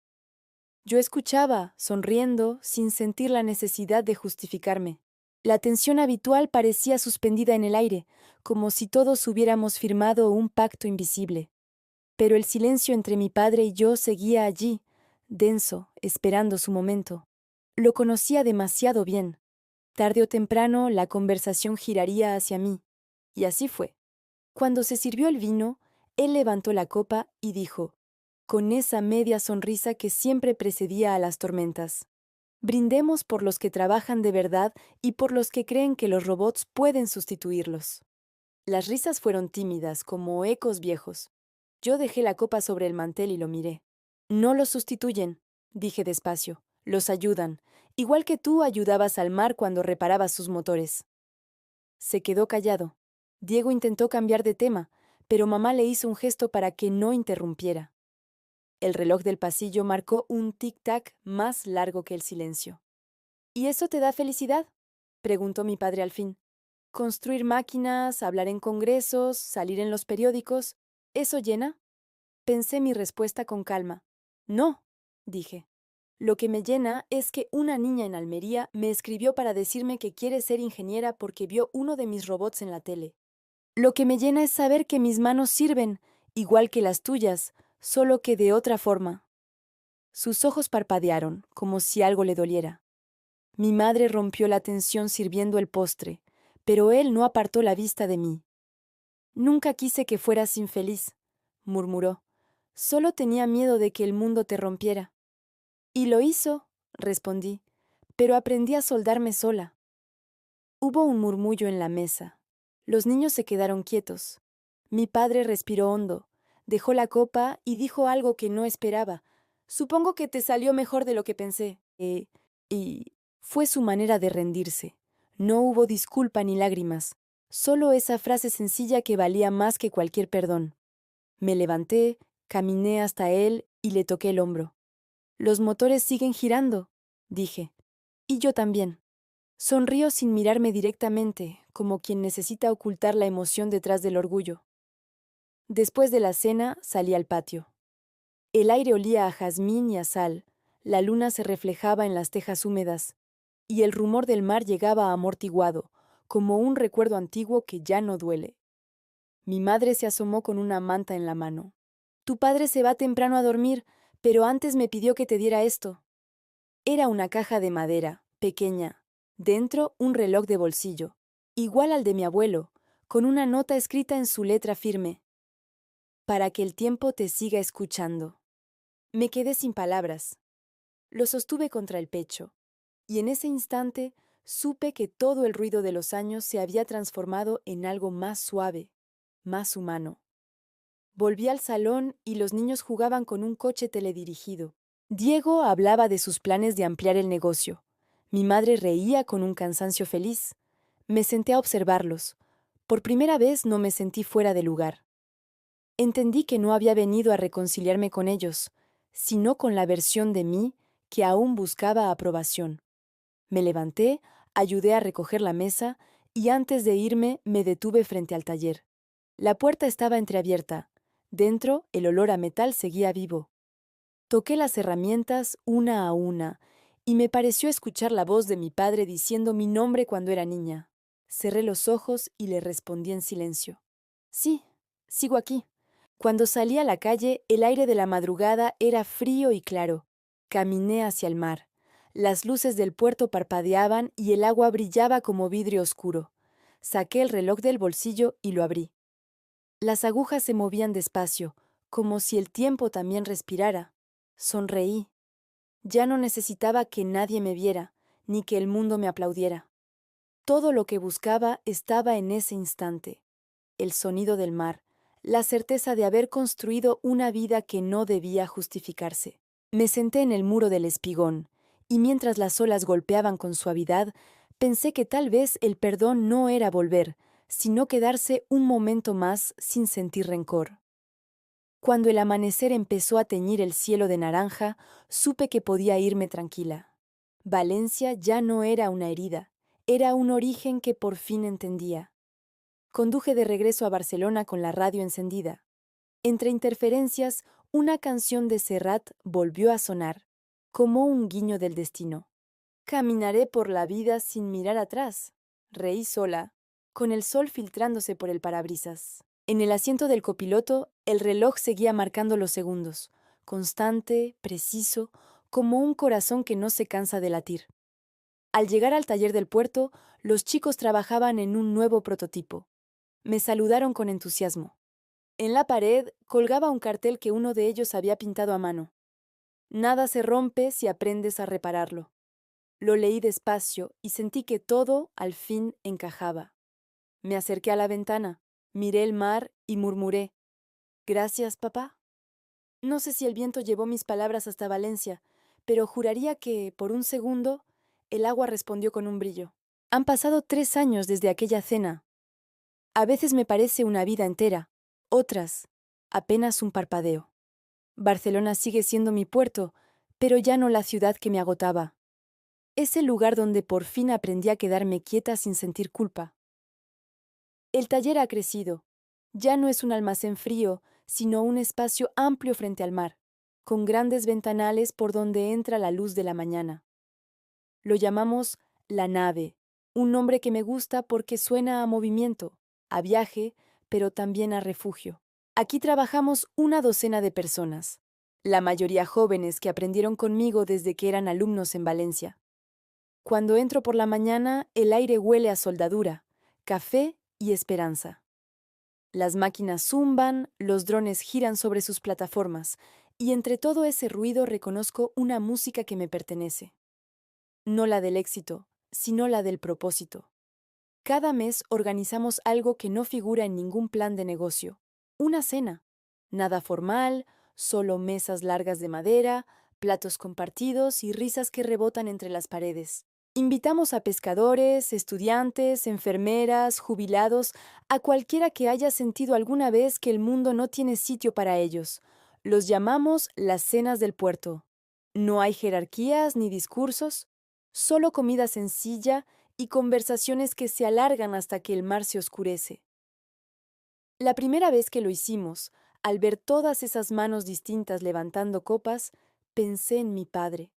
Yo escuchaba, sonriendo, sin sentir la necesidad de justificarme. La tensión habitual parecía suspendida en el aire, como si todos hubiéramos firmado un pacto invisible. Pero el silencio entre mi padre y yo seguía allí, denso, esperando su momento. Lo conocía demasiado bien. Tarde o temprano la conversación giraría hacia mí. Y así fue. Cuando se sirvió el vino, él levantó la copa y dijo, con esa media sonrisa que siempre precedía a las tormentas: brindemos por los que trabajan de verdad y por los que creen que los robots pueden sustituirlos. Las risas fueron tímidas, como ecos viejos. Yo dejé la copa sobre el mantel y lo miré. No los sustituyen, dije despacio, los ayudan, igual que tú ayudabas al mar cuando reparabas sus motores. Se quedó callado. Diego intentó cambiar de tema, pero mamá le hizo un gesto para que no interrumpiera. El reloj del pasillo marcó un tic-tac más largo que el silencio. ¿Y eso te da felicidad?, preguntó mi padre al fin. ¿Construir máquinas, hablar en congresos, salir en los periódicos, eso llena? Pensé mi respuesta con calma. No, dije. Lo que me llena es que una niña en Almería me escribió para decirme que quiere ser ingeniera porque vio uno de mis robots en la tele. Lo que me llena es saber que mis manos sirven, igual que las tuyas, solo que de otra forma. Sus ojos parpadearon, como si algo le doliera. Mi madre rompió la tensión sirviendo el postre, pero él no apartó la vista de mí. Nunca quise que fueras infeliz, murmuró. Solo tenía miedo de que el mundo te rompiera. Y lo hizo, respondí, pero aprendí a soldarme sola. Hubo un murmullo en la mesa. Los niños se quedaron quietos. Mi padre respiró hondo, dejó la copa y dijo algo que no esperaba. Supongo que te salió mejor de lo que pensé. Y fue su manera de rendirse. No hubo disculpa ni lágrimas, solo esa frase sencilla que valía más que cualquier perdón. Me levanté, caminé hasta él y le toqué el hombro. Los motores siguen girando, dije. Y yo también. Sonrió sin mirarme directamente, como quien necesita ocultar la emoción detrás del orgullo. Después de la cena, salí al patio. El aire olía a jazmín y a sal, la luna se reflejaba en las tejas húmedas, y el rumor del mar llegaba amortiguado, como un recuerdo antiguo que ya no duele. Mi madre se asomó con una manta en la mano. Tu padre se va temprano a dormir, pero antes me pidió que te diera esto. Era una caja de madera, pequeña. Dentro un reloj de bolsillo, igual al de mi abuelo, con una nota escrita en su letra firme. Para que el tiempo te siga escuchando. Me quedé sin palabras. Lo sostuve contra el pecho, y en ese instante supe que todo el ruido de los años se había transformado en algo más suave, más humano. Volví al salón y los niños jugaban con un coche teledirigido. Diego hablaba de sus planes de ampliar el negocio. Mi madre reía con un cansancio feliz. Me senté a observarlos. Por primera vez no me sentí fuera de lugar. Entendí que no había venido a reconciliarme con ellos, sino con la versión de mí que aún buscaba aprobación. Me levanté, ayudé a recoger la mesa y antes de irme me detuve frente al taller. La puerta estaba entreabierta. Dentro, el olor a metal seguía vivo. Toqué las herramientas una a una y me pareció escuchar la voz de mi padre diciendo mi nombre cuando era niña. Cerré los ojos y le respondí en silencio. Sí, sigo aquí. Cuando salí a la calle, el aire de la madrugada era frío y claro. Caminé hacia el mar. Las luces del puerto parpadeaban y el agua brillaba como vidrio oscuro. Saqué el reloj del bolsillo y lo abrí. Las agujas se movían despacio, como si el tiempo también respirara. Sonreí. Ya no necesitaba que nadie me viera, ni que el mundo me aplaudiera. Todo lo que buscaba estaba en ese instante. El sonido del mar, la certeza de haber construido una vida que no debía justificarse. Me senté en el muro del espigón, y mientras las olas golpeaban con suavidad, pensé que tal vez el perdón no era volver, sino quedarse un momento más sin sentir rencor. Cuando el amanecer empezó a teñir el cielo de naranja, supe que podía irme tranquila. Valencia ya no era una herida, era un origen que por fin entendía. Conduje de regreso a Barcelona con la radio encendida. Entre interferencias, una canción de Serrat volvió a sonar, como un guiño del destino. Caminaré por la vida sin mirar atrás. Reí sola, con el sol filtrándose por el parabrisas. En el asiento del copiloto, el reloj seguía marcando los segundos, constante, preciso, como un corazón que no se cansa de latir. Al llegar al taller del puerto, los chicos trabajaban en un nuevo prototipo. Me saludaron con entusiasmo. En la pared colgaba un cartel que uno de ellos había pintado a mano. Nada se rompe si aprendes a repararlo. Lo leí despacio y sentí que todo, al fin, encajaba. Me acerqué a la ventana, miré el mar y murmuré: «Gracias, papá». No sé si el viento llevó mis palabras hasta Valencia, pero juraría que, por un segundo, el agua respondió con un brillo. Han pasado 3 años desde aquella cena. A veces me parece una vida entera, otras, apenas un parpadeo. Barcelona sigue siendo mi puerto, pero ya no la ciudad que me agotaba. Es el lugar donde por fin aprendí a quedarme quieta sin sentir culpa. El taller ha crecido. Ya no es un almacén frío, sino un espacio amplio frente al mar, con grandes ventanales por donde entra la luz de la mañana. Lo llamamos La Nave, un nombre que me gusta porque suena a movimiento, a viaje, pero también a refugio. Aquí trabajamos una docena de personas, la mayoría jóvenes que aprendieron conmigo desde que eran alumnos en Valencia. Cuando entro por la mañana, el aire huele a soldadura, café y esperanza. Las máquinas zumban, los drones giran sobre sus plataformas, y entre todo ese ruido reconozco una música que me pertenece. No la del éxito, sino la del propósito. Cada mes organizamos algo que no figura en ningún plan de negocio. Una cena. Nada formal, solo mesas largas de madera, platos compartidos y risas que rebotan entre las paredes. Invitamos a pescadores, estudiantes, enfermeras, jubilados, a cualquiera que haya sentido alguna vez que el mundo no tiene sitio para ellos. Los llamamos las cenas del puerto. No hay jerarquías ni discursos, solo comida sencilla y conversaciones que se alargan hasta que el mar se oscurece. La primera vez que lo hicimos, al ver todas esas manos distintas levantando copas, pensé en mi padre,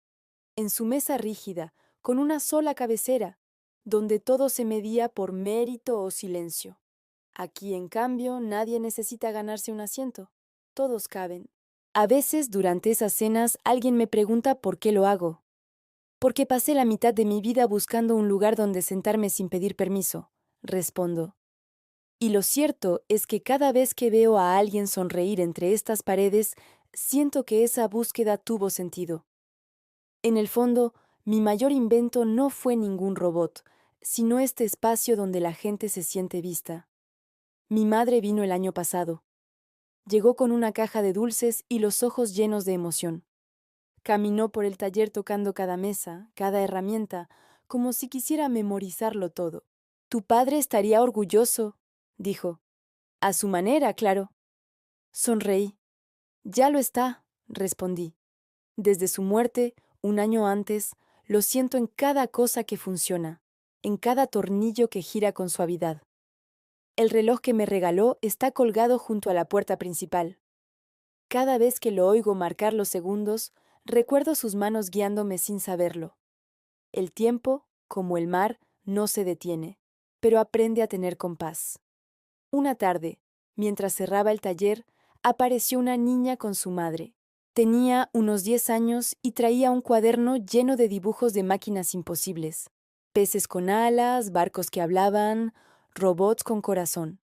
en su mesa rígida, con una sola cabecera, donde todo se medía por mérito o silencio. Aquí, en cambio, nadie necesita ganarse un asiento. Todos caben. A veces, durante esas cenas, alguien me pregunta por qué lo hago. Porque pasé la mitad de mi vida buscando un lugar donde sentarme sin pedir permiso, respondo. Y lo cierto es que cada vez que veo a alguien sonreír entre estas paredes, siento que esa búsqueda tuvo sentido. En el fondo, mi mayor invento no fue ningún robot, sino este espacio donde la gente se siente vista. Mi madre vino el año pasado. Llegó con una caja de dulces y los ojos llenos de emoción. Caminó por el taller tocando cada mesa, cada herramienta, como si quisiera memorizarlo todo. «Tu padre estaría orgulloso», dijo. «A su manera, claro». Sonreí. «Ya lo está», respondí. Desde su muerte, un año antes, Lo siento en cada cosa que funciona, en cada tornillo que gira con suavidad. El reloj que me regaló está colgado junto a la puerta principal. Cada vez que lo oigo marcar los segundos, recuerdo sus manos guiándome sin saberlo. El tiempo, como el mar, no se detiene, pero aprende a tener compás. Una tarde, mientras cerraba el taller, apareció una niña con su madre. Tenía unos 10 años y traía un cuaderno lleno de dibujos de máquinas imposibles. Peces con alas, barcos que hablaban, robots con corazón.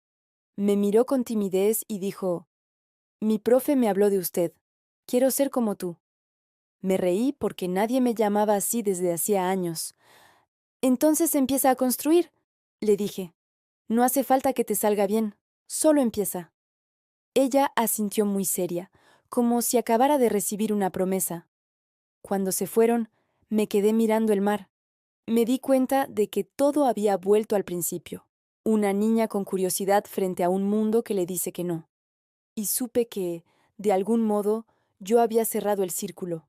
Me miró con timidez y dijo: «Mi profe me habló de usted. Quiero ser como tú». Me reí porque nadie me llamaba así desde hacía años. «Entonces empieza a construir», le dije. «No hace falta que te salga bien, solo empieza». Ella asintió muy seria, como si acabara de recibir una promesa. Cuando se fueron, me quedé mirando el mar. Me di cuenta de que todo había vuelto al principio. Una niña con curiosidad frente a un mundo que le dice que no. Y supe que, de algún modo, yo había cerrado el círculo.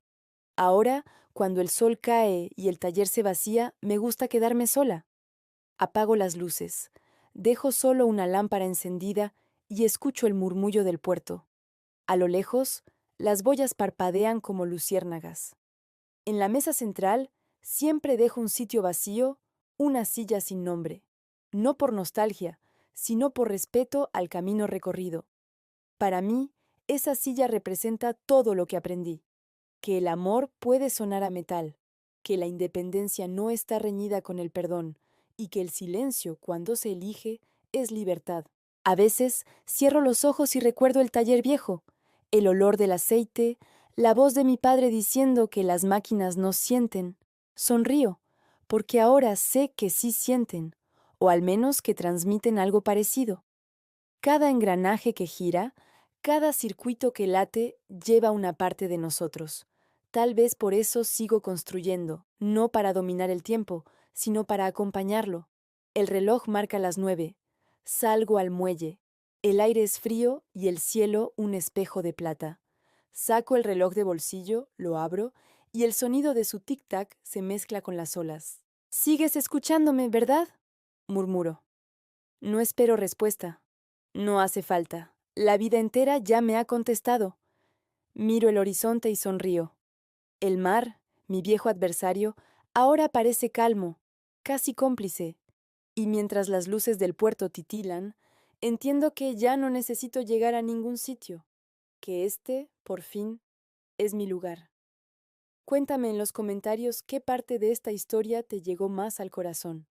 Ahora, cuando el sol cae y el taller se vacía, me gusta quedarme sola. Apago las luces, dejo solo una lámpara encendida y escucho el murmullo del puerto. A lo lejos, las boyas parpadean como luciérnagas. En la mesa central, siempre dejo un sitio vacío, una silla sin nombre. No por nostalgia, sino por respeto al camino recorrido. Para mí, esa silla representa todo lo que aprendí. Que el amor puede sonar a metal, que la independencia no está reñida con el perdón, y que el silencio, cuando se elige, es libertad. A veces cierro los ojos y recuerdo el taller viejo, el olor del aceite, la voz de mi padre diciendo que las máquinas no sienten. Sonrío, porque ahora sé que sí sienten, o al menos que transmiten algo parecido. Cada engranaje que gira, cada circuito que late, lleva una parte de nosotros. Tal vez por eso sigo construyendo, no para dominar el tiempo, sino para acompañarlo. El reloj marca las 9. Salgo al muelle. El aire es frío y el cielo un espejo de plata. Saco el reloj de bolsillo, lo abro, y el sonido de su tic-tac se mezcla con las olas. «Sigues escuchándome, ¿verdad?», murmuro. No espero respuesta. No hace falta. La vida entera ya me ha contestado. Miro el horizonte y sonrío. El mar, mi viejo adversario, ahora parece calmo, casi cómplice, y mientras las luces del puerto titilan, entiendo que ya no necesito llegar a ningún sitio, que este, por fin, es mi lugar. Cuéntame en los comentarios qué parte de esta historia te llegó más al corazón.